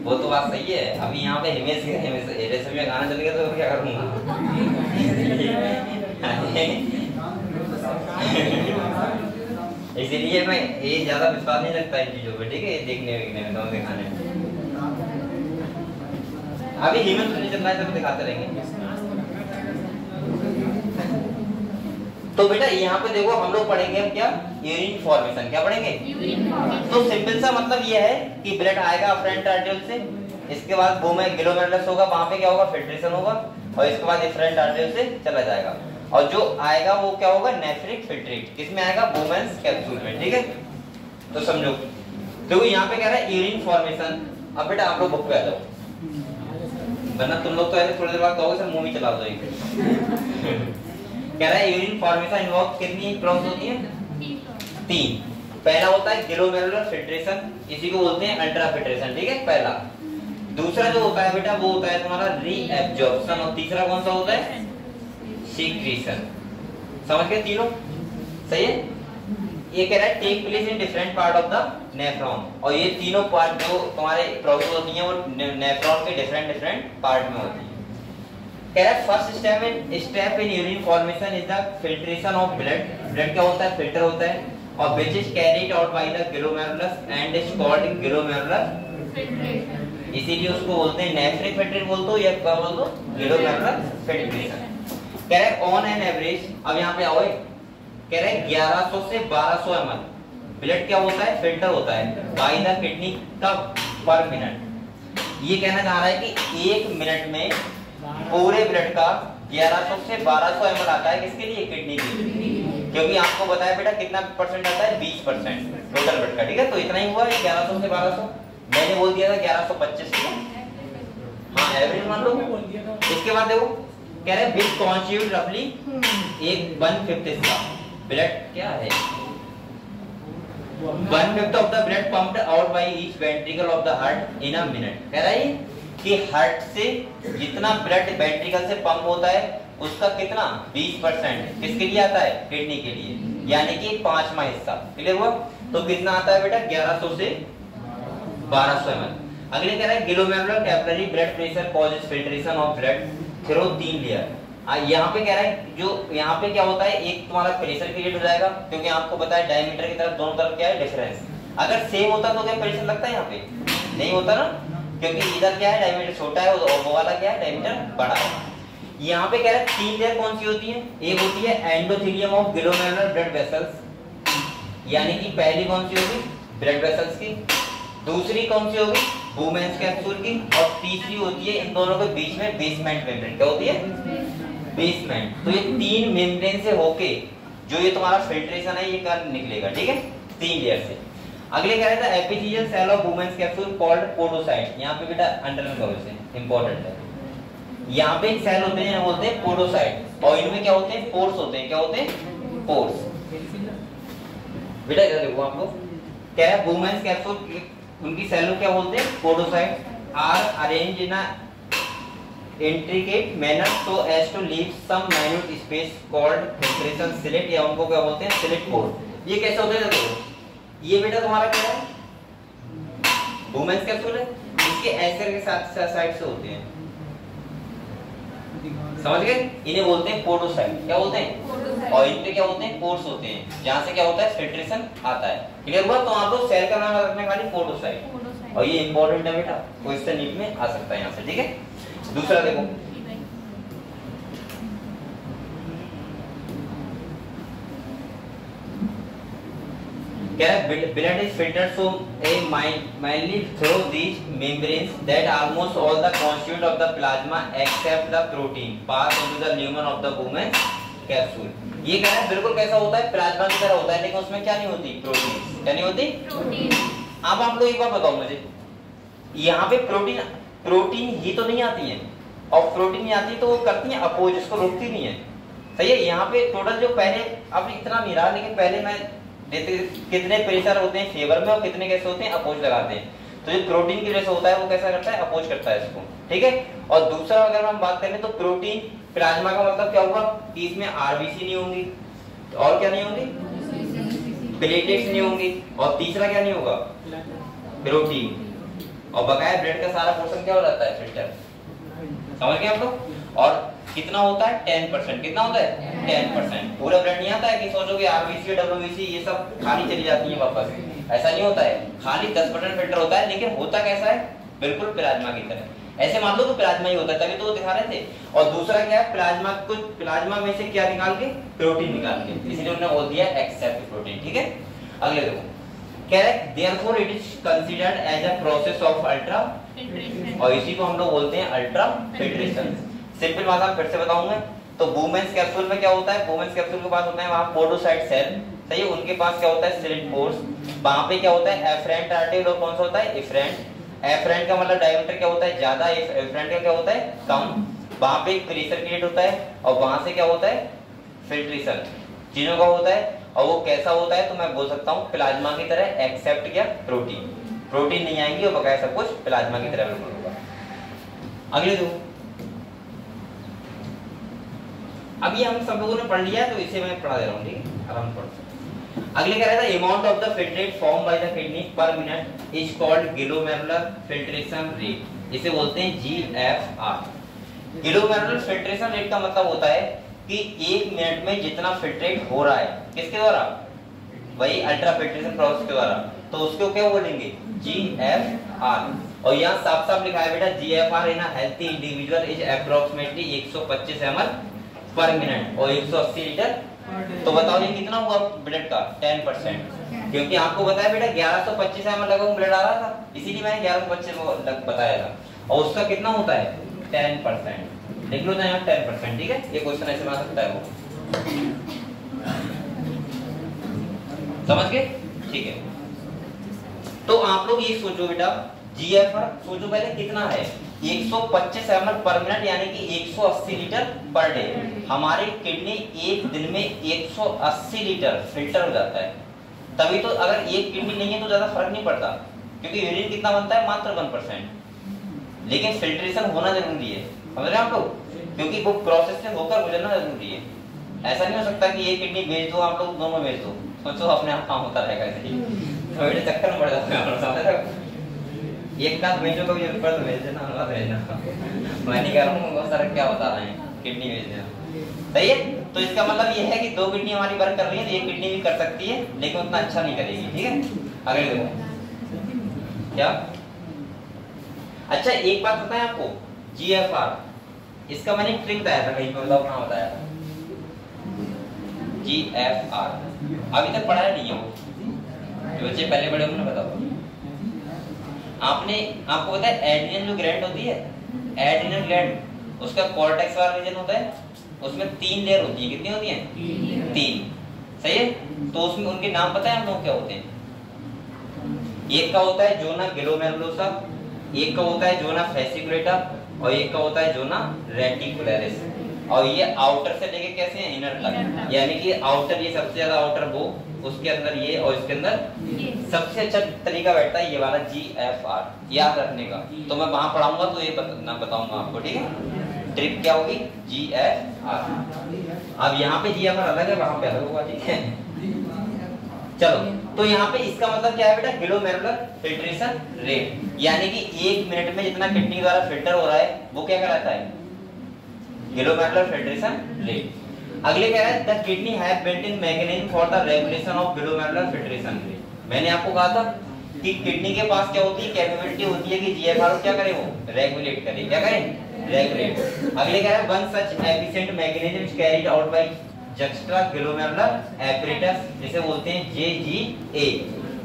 [SPEAKER 1] वो तो बात सही है, अभी यहाँ पे हिमेश रेशमी में गाना चलेगा तो क्या करूँगा इसीलिए मैं ये ज्यादा विश्वास नहीं रखता इन चीजों पे, ठीक है, ये देखने में तो दिखाने में। अभी ह्यूमन नहीं चल रहा है, तो दिखाते रहेंगे। तो बेटा यहाँ पे देखो हम लोग पढ़ेंगे अब क्या, यूरिन फॉर्मेशन, क्या पढ़ेंगे, तो सिंपल सा मतलब ये है कि ब्लड आएगा अफरेंट आर्टरियल से, इसके बाद बोमेन ग्लोमेरुलस होगा, वहां पे क्या होगा, फिल्ट्रेशन होगा, और इसके बाद एफरेंट आर्टरियल से चला जाएगा, और जो आएगा वो क्या होगा, नेफ्रिक फिल्ट्रेट, किसमें आएगा, बोमेन्स कैप्सूल में, ठीक है। तो समझो, तो यहाँ पे कह रहा है यूरिन फॉर्मेशन। अब बेटा आप लोग बुक पे आ जाओ, वरना तुम लोग तो ऐसे थोड़ी देर बाद कहोगे सर मुंह ही चला दो कह रहा है यूरिन फॉर्मेशन इन्वॉल्व कितनी प्रोसेस होती है, 3। पहला होता है ग्लोमेरुलर फिल्ट्रेशन, इसी को बोलते हैं अल्ट्रा फिल्ट्रेशन, ठीक है, पहला। दूसरा जो होता है बेटा वो होता है तुम्हारा रीएब्जॉर्प्शन, और तीसरा कौन सा होता है, सीक्रेशन। समझ गए तीनों, सही है। ये कह रहा है take place in different part of the nephron, और ये तीनों पार्ट जो तुम्हारे प्रोसेस होती हैं वो नेफ्रॉन के डिफरेंट पार्ट में होती है। कह रहा है first step in urine formation is the filtration of blood. Blood क्या होता है, फिल्टर होता है, और which is carried out by the glomerulus and is called glomerular filtration. इसीलिए उसको बोलते हैं नेफ्रिक फिल्ट्रेशन बोल दो या क्या बोल दो, ग्लोमेरुलर फिल्ट्रेशन। कह रहा है ऑन एन एवरेज, अब यहाँ पे आओ, कह रहे हैं 1100 से 1200 ml ब्लड क्या होता है, फिल्टर होता है बाय द किडनी का पर मिनट। ये कहना चाह रहा है कि 1 मिनट में पूरे ब्लड का 1100 से 1200 ml आता है, किसके लिए, किडनी के लिए, क्योंकि आपको बताया बेटा कितना परसेंट आता है, 20% टोटल ब्लड का, ठीक है। तो इतना ही हुआ है 1100 से 1200, मैंने बोल दिया था 1125, हाँ एवरेज मान लो। इसके बाद देखो कह रहे हैं विच कॉन्स्टिट्यूट रफली एक 1/5 हिस्सा ब्लड क्या है, 1/5 of the blood pumped out by each ventricle of the heart in a minute. कह रहा है कि हार्ट से जितना ब्लड वेंट्रिकल से पंप होता है उसका कितना 20% किसके लिए आता है, किडनी के लिए, यानी कि 5वां हिस्सा। क्लियर हुआ। तो कितना आता है बेटा 1100 से 1200 ml। अगले कह रहा है glomerular capillary blood pressure causes filtration of blood through 3 layer. यहाँ पे कह रहा है जो यहाँ पे क्या होता है, एक तुम्हारा प्रेशर क्रिएट हो जाएगा, क्योंकि आपको पता है डायमीटर की तरफ दोनों तरफ क्या है डिफरेंस। अगर सेम होता तो क्या प्रेशर लगता है, यहाँ पे नहीं होता ना, क्योंकि इधर क्या है डायमीटर छोटा है और वो वाला क्या है डायमीटर बड़ा है। यहाँ पे कह रहा है 3 लेयर कौन सी होती है? एक होती है endothelium of glomerular blood vessels, यानी कि पहली कौन सी होगी? ब्लड वेसल्स की। दूसरी कौन सी होगी? बुमेन्स कैप्सूल की। और तीसरी होती है इन दोनों के बीच में बेसमेंट मेम्ब्रेन। क्या होती है? बेसमेंट। तो ये 3 मेम्ब्रेन से होके जो ये तुम्हारा फिल्ट्रेशन है ये कर निकलेगा, ठीक है, 3 लेयर से। अगले कह रहा था epithelial cell of Bowman's capsule called podocyte. यहाँ पे बेटा अंडरलाइन करो इसे, इंपॉर्टेंट है। यहाँ पे एक सेल होते हैं बोलते हैं पोडोसाइट, और इनमें क्या होते हैं? पोर्स होते हैं। क्या होते हैं? पोर्स। बेटा इधर देखो, आपको कह रहा है बुमेन्स कैप्सूल उनकी सेल को क्या बोलते हैं? Podocyte are arrange in a intricate manner so as to leave some minute space called filtration slit, या उनको क्या बोलते हैं? Slit pore. ये कैसे होते हैं? देखो ये बेटा तुम्हारा क्या है? बुमेन्स कैप्सूल है, इसके ऐसे के साथ साइड से होते हैं, समझ गए? इन्हें बोलते हैं पोडोसाइट। क्या बोलते हैं? और इन पे क्या होते हैं? पोर्स होते हैं, जहां से क्या होता है? फिल्ट्रेशन आता है। क्लियर हुआ? तो आप लोग सेल का नाम रखने वाली पोडोसाइट, और ये इंपॉर्टेंट है बेटा, क्वेश्चन नीट में आ सकता है यहाँ से, ठीक है। दूसरा देखो, क्या है? blood is filtered so mainly through these membranes that almost all the constituent of the plasma except the protein pass into the lumen of the Bowman's capsule। ये क्या है? बिल्कुल कैसा होता है? प्लाज्मा की तरह होता है, लेकिन उसमें क्या नहीं होती? प्रोटीन। क्या नहीं होती? प्रोटीन। अब आप लोग एक बार बताओ मुझे, यहाँ पे प्रोटीन ही तो नहीं आती है, और प्रोटीन नहीं आती तो वो करती है अपोज, इसको रोकती नहीं है, सही है। यहाँ पे टोटल जो पहले, अब इतना नहीं रहा, लेकिन पहले मैं देते कितने प्रेशर होते हैं फेवर में और कितने कैसे होते हैं अपोज लगाते हैं। तो जो प्रोटीन की वजह से होता है वो कैसा करता है? अपोज करता है इसको, ठीक है। और दूसरा अगर हम बात करें तो प्रोटीन प्लाज्मा का मतलब क्या होगा? कि इसमें आरबीसी नहीं होंगी, और क्या नहीं होंगी? प्लेटलेट्स नहीं होंगी, और तीसरा क्या नहीं होगा? प्रोटीन। और बकाया ब्लड का सारा पोर्शन क्या हो जाता है? फिल्टर। समझ गए आप लोग? और कितना होता है? 10%। कितना होता है? 10%। पूरा ब्लड नहीं आता है कि सोचोगे आरबीसी डब्ल्यूबीसी ये सब खाली चली जाती है वापस, ऐसा नहीं होता है। खाली 10% फिल्टर होता है, लेकिन होता कैसा है? बिल्कुल प्लाज्मा की तरह। ऐसे मान लो तो प्लाज्मा ही होता है, तभी तो वो दिखा रहे थे। और दूसरा क्या है? प्लाज्मा को, प्लाज्मा में से क्या निकाल के? प्रोटीन निकाल के, इसलिए उन्होंने बोल दिया एक्सेप्ट प्रोटीन, ठीक है। अगले देखो, क्या है? Therefore it is considered as a process of ultra filtration, और इसी को हम लोग बोलते हैं अल्ट्रा फिल्ट्रेशन। सिंपल भाषा में फिर से बताऊंगा तो बुमेन्स कैप्सूल में क्या होता है? बुमेन्स कैप्सूल के पास होता है वहां पोडोसाइट सेल, सही है। उनके पास क्या होता है? Slit pores. वहां पे क्या होता है? एफरेंट आर्टेरियल, और कौन सा होता है? एफरेंट। एफरेंट का मतलब डायमीटर क्या होता है? ज्यादा, एफरेंट का क्या होता है? कम। वहां पे एक प्रेशर क्रिएट होता है, और वहां से क्या होता है? फिल्ट्रेशन चीजों का होता है। और वो कैसा होता है? तो मैं बोल सकता हूँ प्लाज्मा की तरह, एक्सेप्ट क्या? प्रोटीन। प्रोटीन नहीं आएंगी, और बकाया सब कुछ प्लाज्मा की तरह बिल्कुल होगा। अगले दो, अभी हम सब लोगों ने पढ़ लिया है तो इसे मैं पढ़ा दे रहा हूँ, ठीक है, आराम से पढ़। अगले कह रहा था amount of the filtrate form by the kidney पर minute is called glomerular filtration rate. इसे बोलते हैं GFR। ग्लोमेरुलर फिल्ट्रेशन रेट का मतलब होता है कि 1 मिनट में जितना फिल्ट्रेट हो रहा है, किसके द्वारा? वही अल्ट्रा फिल्ट्रेशन प्रोसेस के द्वारा, तो उसको क्या बोलेंगे? GFR। और यहाँ साफ साफ लिखा है बेटा GFR in a healthy individual is approximately 125 ml पर मिनट और 180 लीटर। तो बताओ ये कितना हुआ ब्लड का? 10%। क्योंकि आपको बताया बेटा 1125 ml लगभग ब्लड आ रहा था, इसीलिए मैंने 1125 बताया था। और उसका कितना होता है? 10%। लिख लो ना यहाँ 10%, ठीक है। ये क्वेश्चन ऐसे बना सकता है वो, समझ गए? ठीक है। तो आप लोग ये सोचो बेटा, GFR सोचो पहले कितना है? 125 ml पर मिनट, यानी कि 180 लीटर पर डे। हमारी किडनी एक दिन में 180 लीटर फिल्टर हो जाता है। तभी तो अगर एक किडनी नहीं है तो ज्यादा फर्क नहीं पड़ता, क्योंकि यूरिन कितना बनता है? मात्र 1%। लेकिन फिल्ट्रेशन होना जरूरी है, समझ रहे हैं आप लोग? क्योंकि वो प्रोसेस से होकर गुजरना जरूरी है। ऐसा नहीं हो सकता कि एक किडनी बेच दो, आप लोग दोनों बेच दो, सोचो अपने आप काम होता रहेगा ऐसे ही, थोड़े चक्कर में पड़ जाते हैं। एक का भेजो कभी ऊपर तो भेज देना, हल्का भेजना। मैं नहीं कह रहा हूँ बहुत सारा क्या बता रहे हैं, किडनी भेज देना, सही है। तो इसका मतलब ये है कि 2 किडनी हमारी वर्क कर रही है, तो एक किडनी भी कर सकती है, लेकिन उतना अच्छा नहीं करेगी, ठीक है। अगले देखो क्या। अच्छा एक बात बताएं आपको, GFR इसका मैंने ट्रिक बताया था कहीं पे, बताओ कहाँ बताया था? GFR अभी तक पढ़ाया नहीं है वो, जो बच्चे पहले पढ़े उन्होंने बताओ। आपको पता है एड्रिनल जो ग्लैंड होती है, एड्रिनल ग्लैंड, उसका कॉर्टेक्स वाला रीजन होता है, उसमें 3 लेयर होती है। कितनी होती है? 3। सही है। तो उसमें उनके नाम पता है हम लोग क्या होते हैं? एक का होता है जोना ग्लोमेरुलोसा, एक का होता है जोना फेसिकुलेटा, और एक का होता है जोना रेटिकुलरिस। और ये आउटर से लेके कैसे हैं? इनर तक, यानी कि आउटर ये सबसे ज्यादा आउटर वो, उसके अंदर ये, और इसके अंदर सबसे अच्छा तरीका बैठता है ये वाला GFR याद रखने का। तो मैं वहां पढ़ाऊंगा तो ये बताऊंगा आपको, ठीक है? ट्रिक क्या होगी? GFR। अब यहाँ पे GFR अलग है, वहां पे अलग होगा, ठीक है? चलो, तो यहाँ पे इसका मतलब क्या है बेटा? ग्लोमेरुलर फिल्ट्रेशन रेट, यानी कि 1 मिनट में जितना किडनी द्वारा फिल्टर हो रहा है वो क्या कहलाता है? Glomerular filtration rate. अगले कह रहा है the kidney have built in mechanism for the regulation of glomerular filtration rate. मैंने आपको कहा था कि किडनी के पास क्या होती है? कैपेबिलिटी होती है कि GFR को क्या करे? वो रेगुलेट करे। क्या करे? रेगुलेट। अगले कह रहा है one such efficient mechanism is carried out by जस्ट्रा ग्लोमेरुलर एपरेटस, जिसे बोलते हैं JGA।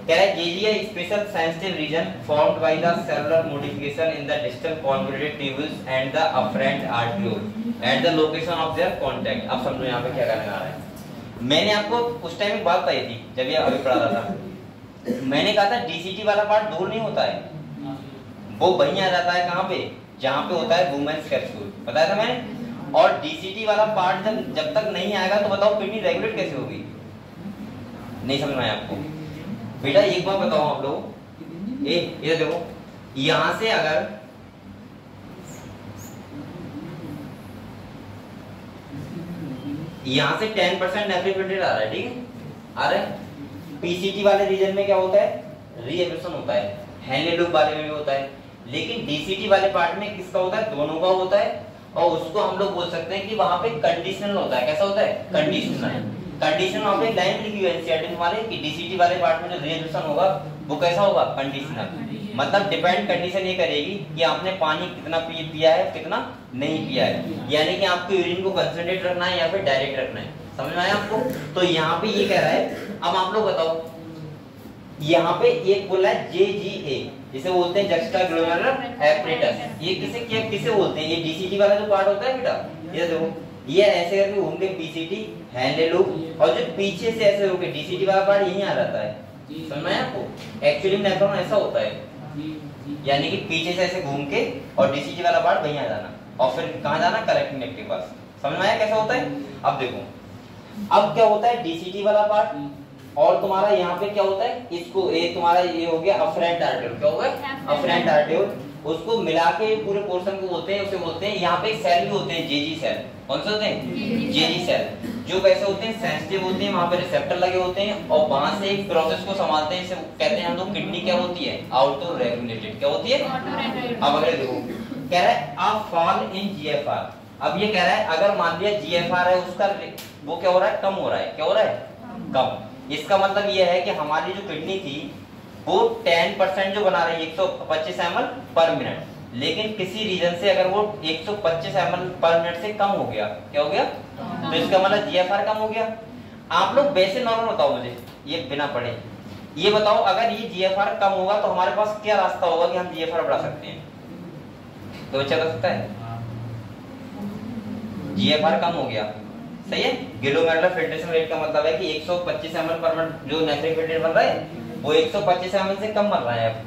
[SPEAKER 1] कह रहा है JGA special sensitive region formed by the cellular modification in the distal convoluted tubules and the afferent arteriole at the location of their contact. अब समझो यहाँ पे क्या करने आ रहा है। मैंने आपको उस टाइम एक बात बताई थी जब ये अभी पढ़ा रहा था, मैंने कहा था DCT वाला पार्ट दूर नहीं होता है, वो वहीं आ जाता है। कहाँ पे? जहाँ पे होता है वुमेन्स कैप्सूल, बताया था मैंने। और DCT वाला पार्ट जब तक नहीं आएगा तो बताओ किडनी रेगुलेट कैसे होगी? नहीं समझ में आया आपको? बेटा एक बार बताओ आप लोग, ये देखो, यहां से अगर यहां से 10% नेफ्रोफिल्ट्रेट आ रहा है, ठीक है, आ रहा है। PCT वाले रीजन में क्या होता है? रीएब्रेशन होता है, हैंले लूप वाले में भी होता है, लेकिन DCT वाले पार्ट में किसका होता है? दोनों का होता है। और उसको हम लोग बोल सकते हैं कि वहां पे कंडीशनल होता है। कैसा होता है? कंडीशनल। कंडीशनल वहां पे लाइन लिखी हुई है एनसीईआरटी वाले कि DCT वाले पार्ट में जो रीएब्रेशन होगा वो कैसा होगा? कंडीशनल। मतलब डिपेंड कंडीशन ये करेगी कि आपने पानी कितना पिया है, कितना नहीं पिया है, यानी कि आपको यूरिन को कंसंट्रेट रखना है या फिर डायरेक्ट रखना है। समझ में आया आपको? तो यहाँ पे ये कह रहा है, अब आप लोग बताओ, यहाँ पे एक बोला है JGA, जिसे बोलते हैं जस्ट्रा ग्लोमेरुलर एपरेटस। ये किसे बोलते हैं? ये DCT वाला जो पार्ट होता है बेटा, ये देखो, ये ऐसे करके घूम के PCT, हैंले लूप, और जो पीछे से ऐसे होके DCT वाला पार्ट यहीं आ जाता है। समझ में आया आपको? एक्चुअली नेफ्रॉन ऐसा होता है, यानी कि पीछे से ऐसे घूम के और DCT वाला पार्ट वहीं आ जाना, और फिर कहाँ जाना? कलेक्टिंग नेक के पास। समझ में आया कैसा होता है? अब देखो, अब क्या होता है? DCT वाला पार्ट, और तुम्हारा यहाँ पे क्या होता है? इसको ये तुम्हारा ये हो गया अफरेंट आर्टरियोल। क्या होगा? अफरेंट आर्टरियोल। उसको मिला के पूरे पोर्शन को बोलते हैं, उसे बोलते हैं, यहाँ पे एक सेल भी होते हैं JG सेल। कौन से होते हैं? JG सेल, जो कैसे होते हैं? सेंसिटिव होते हैं, वहां पे रिसेप्टर लगे होते हैं, और वहां से एक प्रोसेस को संभालते हैं। इसे कहते हैं हम लोग किडनी क्या होती है? Auto regulated. क्या होती है? अब अगर देखो, कह रहा है अ फॉल इन GFR। अब ये कह रहा है अगर मान लिया GFR है उसका वो क्या हो रहा है? कम हो रहा है। क्या हो रहा है? कम। इसका मतलब ये है कि हमारी जो किडनी थी वो 10% जो बना रही है 125 ml पर मिनट, लेकिन किसी रीजन से अगर वो 125 ml पर मिनट से कम हो गया, क्या हो गया? तो इसका मतलब GFR कम हो गया। आप लोग वैसे नॉर्मल बताओ मुझे, ये बिना पढ़े, ये बताओ अगर ये GFR कम होगा तो हमारे पास क्या रास्ता होगा कि हम GFR बढ़ा सकते हैं? तो अच्छा कर सकता है, GFR कम हो गया, सही है। ग्लोमेरुलर फिल्ट्रेशन रेट का मतलब है कि 125 ml पर मिनट जो नेफ्रिक फिल्ट्रेट बन रहा है वो 125 ml से कम बन रहा है। अब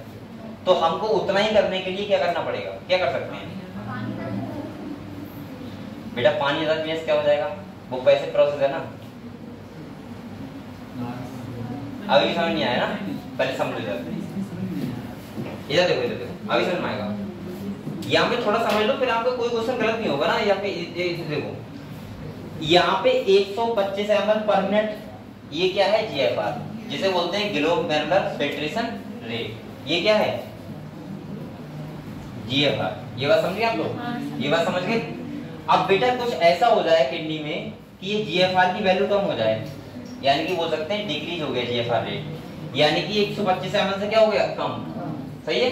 [SPEAKER 1] तो हमको उतना ही करने के लिए क्या करना पड़ेगा? क्या कर सकते हैं बेटा? पानी ज्यादा पीने से क्या हो जाएगा? वो पैसे प्रोसेस है ना। अभी समझ नहीं आया ना? पहले समझ लो। इधर देखो, इधर देखो, अभी समझ में आएगा। यहाँ पे थोड़ा समझ लो, फिर आपका कोई क्वेश्चन गलत नहीं होगा ना। यहाँ पे देखो, यहाँ पे 125 ml पर मिनट, ये क्या है? GFR, जिसे बोलते हैं ग्लोमेरुलर फिल्ट्रेशन रेट। ये क्या है? GFR। ये बात समझ गए आप लोग? ये बात समझ गए? अब बेटा कुछ ऐसा हो जाए किडनी में कि ये GFR की वैल्यू कम हो जाए, यानी कि बोल सकते हैं डिक्रीज हो गया GFR रेट, यानी कि 125 ml से क्या हो गया? कम। सही है।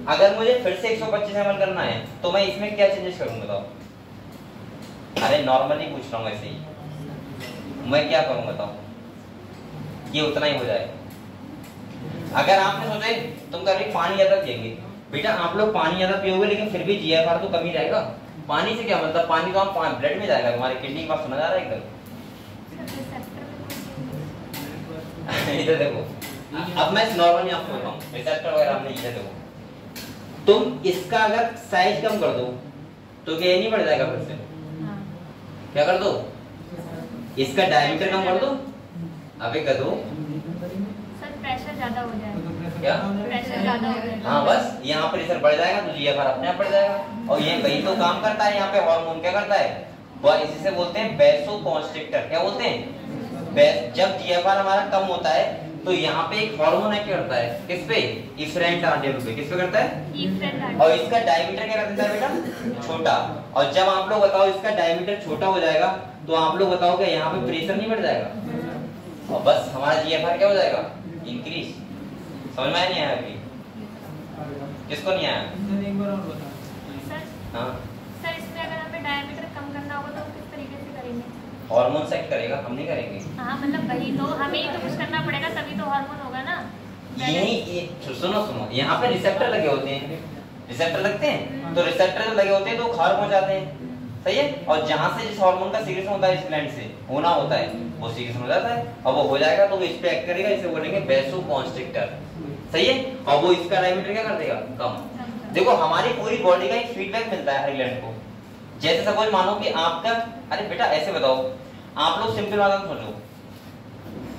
[SPEAKER 1] अगर मुझे फिर से 125 ml करना है तो मैं इसमें क्या चेंजेस करूंगा बताओ? अरे नॉर्मली पूछ रहा हूँ ऐसे ही, मैं क्या करूँ बताओ, ये उतना ही हो जाए। अगर आपने सोचे तुम कर रही पानी ज्यादा पिएंगे, बेटा आप लोग पानी ज्यादा पियोगे लेकिन फिर भी जीएफआर तो कम ही रहेगा। पानी से क्या मतलब, पानी तो हम ब्लड में जाएगा, तुम्हारे किडनी के पास सुना जा रहा है एकदम। इधर देखो, अब मैं नॉर्मली आपको बताऊं, रिसेप्टर वगैरह हमने इधर देखो, तुम इसका अगर साइज कम कर दो तो क्या ये नहीं बढ़ जाएगा फिर से? क्या कर दो, इसका डायमीटर कम कर दो, अबे कर दो
[SPEAKER 2] सर प्रेशर ज्यादा हो जाएगा।
[SPEAKER 1] क्या
[SPEAKER 2] प्रेशर ज्यादा हो जाएगा।
[SPEAKER 1] हाँ बस यहाँ प्रेशर बढ़ जाएगा तो जीएफआर अपने आप बढ़ जाएगा। और ये वही तो काम करता है, यहाँ पे हार्मोन क्या करता है, वो इसी से बोलते हैं वैसोकॉन्स्ट्रिक्टर। क्या बोलते हैं, जब जीएफआर हमारा कम होता है तो यहाँ पे एक हार्मोन एक्ट करता है, किस पे, इफरेंट आर्टेरियल पे, किस पे करता है, और इसका डायमीटर क्या कर देता है बेटा, छोटा। और जब आप लोग बताओ इसका डायमीटर छोटा हो जाएगा तो आप लोग बताओ क्या यहाँ पे प्रेशर नहीं बढ़ जाएगा, और बस हमारा जीएफआर क्या हो जाएगा, इंक्रीज। समझ में आया नहीं आया अभी, किसको नहीं आया?
[SPEAKER 3] एक बार और बता।
[SPEAKER 2] सर
[SPEAKER 1] हाँ
[SPEAKER 2] सर इसमें अगर हमें डायमीटर कम करना होगा तो किस तरीके से करेंगे?
[SPEAKER 1] हार्मोन सेट करेगा, हम नहीं करेंगे।
[SPEAKER 2] हाँ मतलब वही तो, हमें ही तो कुछ करना पड़ेगा तभी तो हार्मोन होगा ना।
[SPEAKER 1] ये सुनो सुनो, यहाँ पे रिसेप्टर लगे होते हैं, रिसेप्टर लगते हैं तो रिसेप्टर जो लगे होते हैं तो खार पहुंचाते हैं, सही है। और जहां से जिस हार्मोन का सीक्रेशन होता है इस ग्लैंड से होना होता है वो सीक्रेशन हो जाता है, और वो हो जाएगा तो वो इस पे एक्ट करेगा, इसे बोलेंगे वैसोकॉन्स्ट्रिक्टर, सही है। और वो इसका डायमीटर क्या कर देगा, कम। देखो हमारी पूरी बॉडी का एक फीडबैक मिलता है हर ग्लैंड को। जैसे सपोज मानो कि आपका, अरे बेटा ऐसे बताओ, आप लोग सिंपल बात सोचो,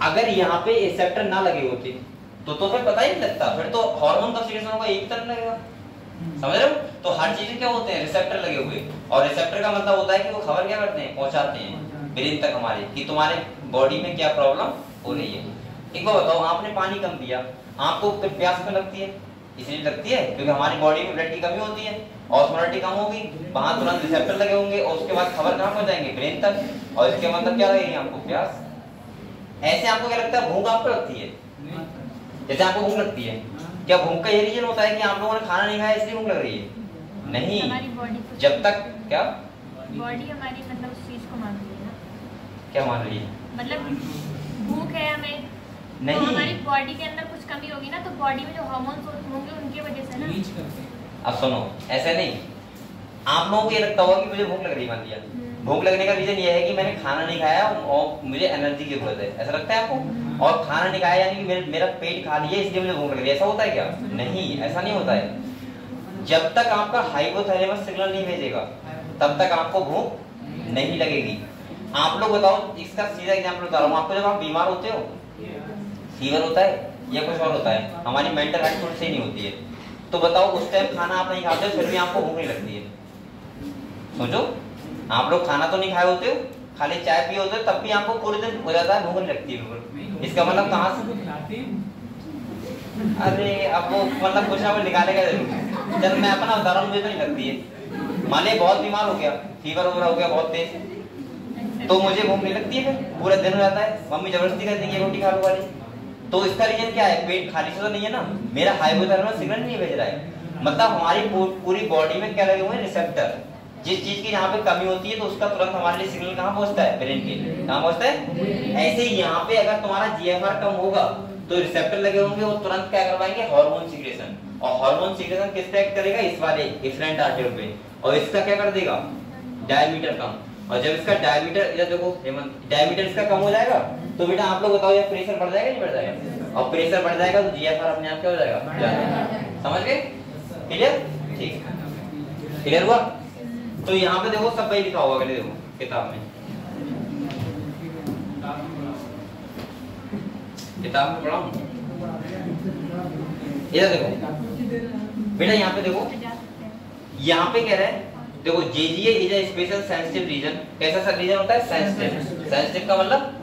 [SPEAKER 1] अगर यहाँ पे रिसेप्टर ना लगे होते तो फिर पता ही नहीं लगता, फिर तो हार्मोन का सीक्रेशन होगा एक तरफ लगेगा, समझ रहे हो। तो हर चीज क्या होते हैं, रिसेप्टर लगे हुए, और रिसेप्टर का मतलब होता है कि वो खबर क्या करते हैं, पहुंचाते हैं ब्रेन तक हमारे, कि तुम्हारे बॉडी में क्या प्रॉब्लम हो रही है। एक बार बताओ, आपने पानी कम पिया, आपको फिर प्यास क्यों लगती है, इसलिए लगती है क्योंकि हमारी बॉडी में ब्लड की कमी होती है, ऑस्मोलिटी कम होगी, वहां तुरंत रिसेप्टर लगे होंगे, और उसके बाद खबर कहां पहुंचाएंगे, ब्रेन तक, और इसके मतलब क्या लगेगी आपको, प्यास। ऐसे आपको क्या लगता है, भूख आपको लगती है, जैसे आपको भूख लगती है, क्या भूख का ये रीजन होता है कि आप लोगों ने खाना नहीं खाया इसलिए भूख लग रही है? नहीं,
[SPEAKER 2] हमारी बॉडी
[SPEAKER 1] जब तक क्या,
[SPEAKER 2] बॉडी हमारी मतलब उस चीज को मान रही है ना,
[SPEAKER 1] क्या मान रही है,
[SPEAKER 2] मतलब भूख है हमें,
[SPEAKER 1] नहीं
[SPEAKER 2] तो हमारी बॉडी के अंदर कुछ कमी होगी ना, तो बॉडी में जो हार्मोन्स होंगे उनकी वजह से ना।
[SPEAKER 3] रीच करते हैं।
[SPEAKER 1] अब सुनो, ऐसे नहीं, आप लोगों को ये लगता होगा कि मुझे भूख लग रही है, मान लिया भूख लगने का रीजन ये है कि मैंने खाना नहीं खाया और मुझे एनर्जी की जरूरत है, ऐसा लगता है आपको? और खाना नहीं खाया यानी कि मेरा पेट खाली है इसलिए मुझे भूख लग रही है, ऐसा होता है क्या? नहीं, ऐसा नहीं होता है। जब तक आपका हाइपोथैलेमस सिग्नल नहीं भेजेगा तब तक आपको भूख नहीं लगेगी। आप लोग बताओ, इसका सीधा एग्जाम्पल बता रहा हूँ आपको, जब आप बीमार होते हो, फीवर होता है या कुछ और होता है, हमारी मेंटल हेल्थ थोड़ी सही नहीं होती है, तो बताओ उस टाइम खाना आप नहीं खाते हो फिर भी आपको भूख नहीं लगती है। सोचो, आप लोग खाना तो नहीं खाए होते हो, खाली चाय पिए होते हो, तब भी आपको पूरे दिन हो जाता है, भूख नहीं लगती है बिल्कुल। इसका मतलब कहाँ से? अरे अब वो मतलब कुछ ना कुछ निकालेगा जरूर। जब मैं अपना बता रहा हूँ, मुझे तो नहीं लगती है। मान ली बहुत बीमार हो गया, फीवर वगैरह हो गया बहुत तेज, तो मुझे भूख नहीं लगती है, फिर पूरा दिन हो जाता है, मम्मी जबरदस्ती कर देंगी रोटी खा लो वाली। तो इसका रीजन क्या है? पेट खाली से तो नहीं है ना, मेरा हाइपोथैलेमस सिग्नल नहीं भेज रहा है। मतलब हमारी पूरी बॉडी में क्या लगे हुए हैं? रिसेप्टर। जिस चीज की यहाँ पे कमी होती है तो उसका तुरंत हमारे लिए सिग्नल कहाँ पहुंचता है? ब्रेन के। कहाँ पहुंचता है? ऐसे ही यहाँ पे अगर तुम्हारा जीएफआर कम होगा तो रिसेप्टर लगे होंगे, वो तुरंत क्या करवाएंगे? Hormone secretion. और हार्मोन सीक्रेशन किस पे एक्ट करेगा? इस वाले इफरेंट आर्टेरियल पे। और इसका क्या कर देगा? डायमीटर कम। और जब इसका डायमीटर, इधर देखो डायमीटर इसका कम हो जाएगा तो बेटा आप लोग बताओ, ये प्रेशर बढ़ जाएगा नहीं बढ़ जाएगा? और प्रेशर बढ़ जाएगा तो जीएफआर अपने आप क्या हो जाएगा? समझ गए? क्लियर? ठीक, क्लियर हुआ? तो यहाँ पे देखो सब वही लिखा होगा, अगले देखो किताब में, किताब में पढ़ा हूँ। इधर देखो बेटा, यहाँ पे देखो, यहाँ पे कह रहा है, देखो JGA is a special sensitive region. कैसा सा रीजन होता है? सेंसिटिव। सेंसिटिव का मतलब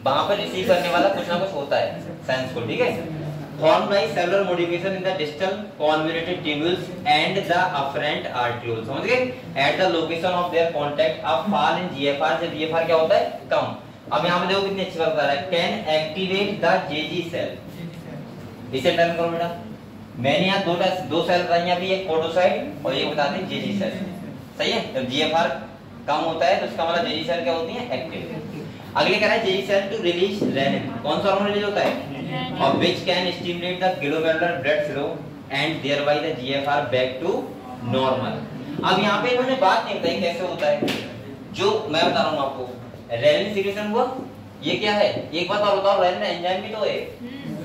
[SPEAKER 1] वहां पर रिसीव करने वाला कुछ ना कुछ होता है, सेंसफुल, ठीक है। Formed by cellular modification in the distal convoluted tubules and the afferent arterioles. समझ गए? At the location of their contact, a fall in GFR, जब GFR क्या होता है? कम। अब यहाँ पे देखो कितनी अच्छी बात बता रहा है, can activate the JG cell। इसे टर्न करो बेटा। मैंने यहाँ दो सेल बताई, अभी एक पोडोसाइट और एक बताते हैं JG सेल। सही है? जब GFR कम होता है तो इसका मतलब जेली सेल क्या होती है, एक्टिव। अगले कह रहा है jelly cell to release renin, कौन सा हार्मोन रिलीज होता है, और which can stimulate the glomerular blood flow and thereby the GFR back to normal. अब यहाँ पे इन्होंने बात नहीं बताई कैसे होता है, जो मैं बता रहा हूँ आपको। रेनिन सीक्रेशन हुआ, ये क्या है, एक बात और बताओ, रेनिन एंजाइम भी तो है,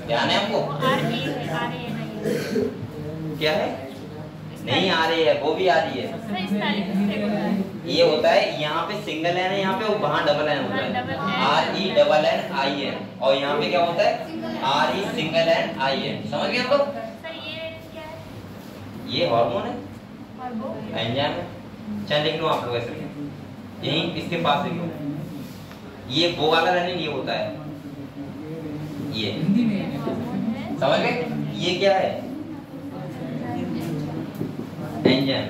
[SPEAKER 1] ध्यान है आपको, क्या है, नहीं आ रही है, वो भी आ रही है। ये होता है यहाँ पे सिंगल एन है, यहाँ पे वहाँ डबल एन होता है, RENNIN, और यहाँ पे क्या होता है RE सिंगल एन IN। समझ गए हम लोग? ये हार्मोन है, एंजाइम है। चल लिख लो आप लोग ऐसे, यही इसके पास लिख लो, ये वो वाला रेनिन ये होता है, ये समझ गए? ये क्या है, एंजाइम।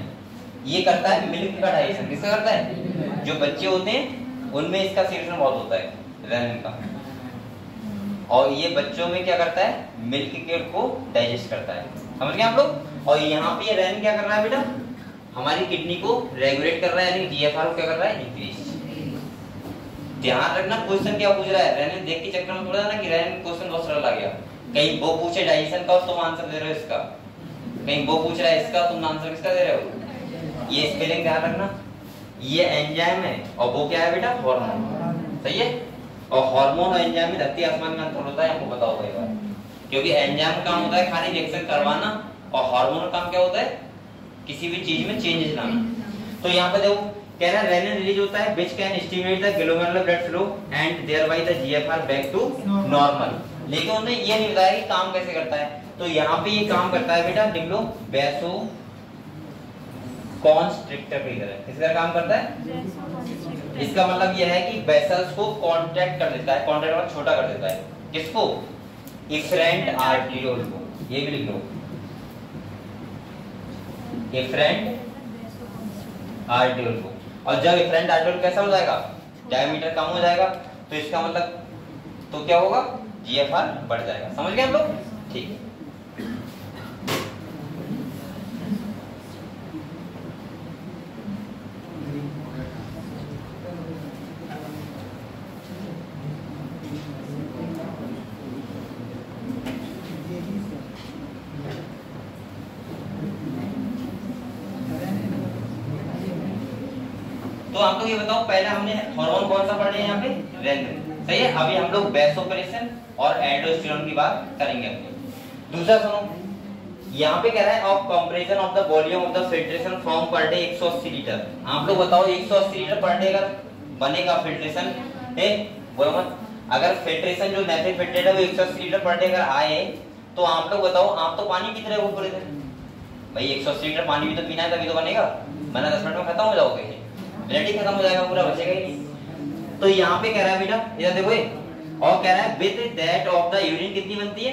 [SPEAKER 1] ये करता है मिल्क का डाइजेशन, किसका करता है, जो बच्चे होते हैं उनमें इसका सीक्रेशन बहुत होता है रेनिन का, और ये बच्चों में क्या करता है, मिल्क के को डाइजेस्ट करता है। समझ गए आप लोग? और यहाँ पे ये रेनिन क्या कर रहा है बेटा, हमारी किडनी को रेगुलेट कर रहा है, यानी जीएफआर को क्या कर रहा है, इंक्रीज। ध्यान रखना क्वेश्चन क्या पूछ रहा है, रेनिन देख के चक्कर में थोड़ा ना कि रेनिन क्वेश्चन बहुत सरल आ गया, कहीं वो पूछे डाइजेशन का तुम आंसर दे रहे हो इसका, कहीं वो पूछ रहा है इसका तुम आंसर किसका दे रहे हो। ये स्पेलिंग ध्यान रखना, ये एंजाइम है और वो क्या है बेटा, हार्मोन। सही है? और हार्मोन और एंजाइम में धरती आसमान का अंतर होता है, आपको बताओ भाई, क्योंकि एंजाइम का काम होता है खाली रिएक्शन करवाना, और हार्मोन का काम क्या होता है, किसी भी चीज में चेंजेस लाना। तो यहाँ पे देखो कह रहा है रेनिन रिलीज होता है which can stimulate the glomerular blood flow and thereby the GFR back to normal. लेकिन उन्होंने ये नहीं बताया कि काम कैसे करता है। तो यहाँ पे ये काम करता है बेटा, लिख लो, वैसो कॉन्स्ट्रिक्टर की तरह। किसका काम करता है? इसका मतलब यह है कि वेसल्स को कॉन्ट्रैक्ट कर देता है, कॉन्ट्रैक्ट मतलब छोटा कर देता है। किसको? इफरेंट आर्टेरियोल को। ये भी लिख लो, इफरेंट आर्टेरियोल को। और जब इफरेंट आर्टेरियोल कैसा हो जाएगा, डायमीटर कम हो जाएगा, तो इसका मतलब तो क्या होगा, जीएफआर बढ़ जाएगा। समझ गए हम लोग? ठीक है। तो आप लोग ये बताओ, पहले हमने हार्मोन कौन सा पढ़े हैं यहाँ पे, रेनिन। सही है? अभी हम लोग वैसोप्रेसिन और एंडोस्टेरोन की बात करेंगे अपनी। दूसरा सुनो, यहाँ पे कह रहा है of comparison of the volume of the filtration from per day 180 litre. आप लोग बताओ 180 लीटर पर डे का बनेगा फिल्ट्रेशन, बोलो मत। अगर फिल्ट्रेशन जो नेचुरल फिल्ट्रेट है वो 180 लीटर पर डे अगर आए, तो आप लोग बताओ, आप तो पानी पीते रहे पूरे दिन भाई, 180 लीटर पानी भी तो पीना है तभी तो बनेगा, वरना 10 मिनट में खत्म हो जाओगे, ब्लड ही खत्म हो जाएगा, पूरा बचेगा ही नहीं। तो यहाँ पे कह रहा है बेटा, इधर देखो ये, और कह रहा है with that of the urine कितनी बनती है,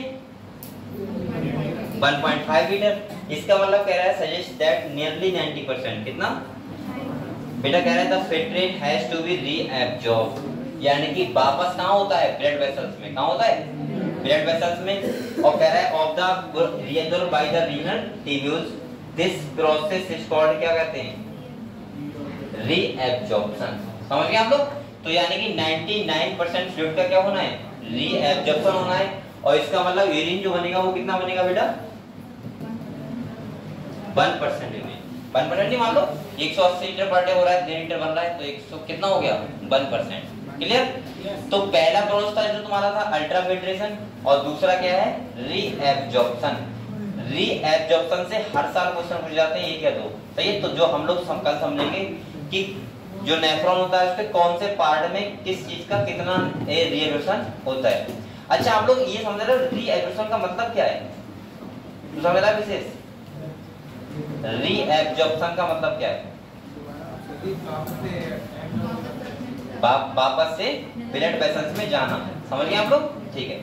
[SPEAKER 1] 1.5 लीटर। इसका मतलब कह रहा है सजेस्ट दैट नियरली 90%, कितना बेटा कह रहा है the filtrate has to be reabsorb, यानी कि वापस कहाँ होता है, ब्लड वेसल्स में। कहाँ होता है, ब्लड वेसल्स में। और कह रहा है of the reabsorb by the renal tubules, this process is called, क्या कहते हैं, रीएब्जॉर्प्शन। समझ गए आप लोग? तो यानी कि 99% फ्लूइड का क्या होना है, रीएब्जॉर्प्शन होना है। और इसका मतलब यूरिन जो बनेगा वो कितना बनेगा बेटा, 1% यूरिन। 1% नहीं, मान लो 180 लीटर पर डे हो रहा है, 3 लीटर बन रहा है, तो 100 कितना हो गया, 1%। क्लियर? तो पहला प्रोसेस था जो तुम्हारा था अल्ट्राफिल्ट्रेशन, और दूसरा क्या है, रीएब्जॉर्प्शन। रीएब्जॉर्प्शन से हर साल क्वेश्चन पूछ जाते हैं, ये क्या दो। सही है? तो जो हम लोग कल समझेंगे कि जो नेफ्रॉन होता है उसके कौन से पार्ट में किस चीज का कितना रीएब्जॉर्प्शन होता है। अच्छा, आप लोग ये समझ रहे हो रीएब्जॉर्प्शन का मतलब क्या है, तो समझ रहा विशेष, रीएब्जॉर्प्शन का मतलब क्या है, वापस से ब्लड वेसल्स में जाना। समझ गए आप लोग? ठीक है।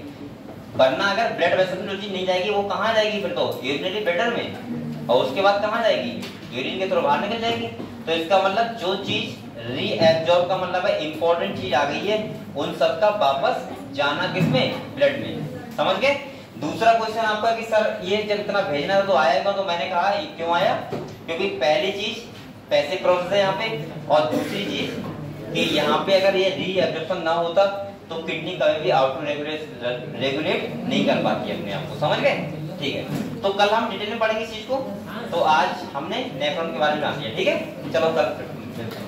[SPEAKER 1] वरना अगर ब्लड वेसल्स में जो चीज नहीं जाएगी वो कहाँ जाएगी, फिर तो यूरिनरी ब्लैडर में, और उसके बाद कहाँ जाएगी, यूरिन के थ्रू बाहर निकल जाएगी। तो इसका मतलब जो चीज रीएब्जॉर्ब का मतलब है इंपॉर्टेंट चीज आ गई है, उन सब का वापस जाना किसमें, ब्लड में। समझ गए? दूसरा क्वेश्चन आपका कि सर ये जब इतना भेजना तो आएगा, तो मैंने कहा क्यों आया, क्योंकि पहली चीज पैसिव प्रोसेस है यहाँ पे। और दूसरी चीज कि यहाँ पे अगर ये रीएब्जॉर्प्शन ना होता तो किडनी कभी भी आउटो रेगुलेट नहीं कर पाती अपने आप को, समझ गए? ठीक है, तो कल हम डिटेल में पढ़ेंगे इस चीज को। तो आज हमने नेफ्रॉन के बारे में जान लिया, ठीक है? चलो कल मिलते हैं।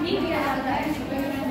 [SPEAKER 2] नहीं दिया जाता है।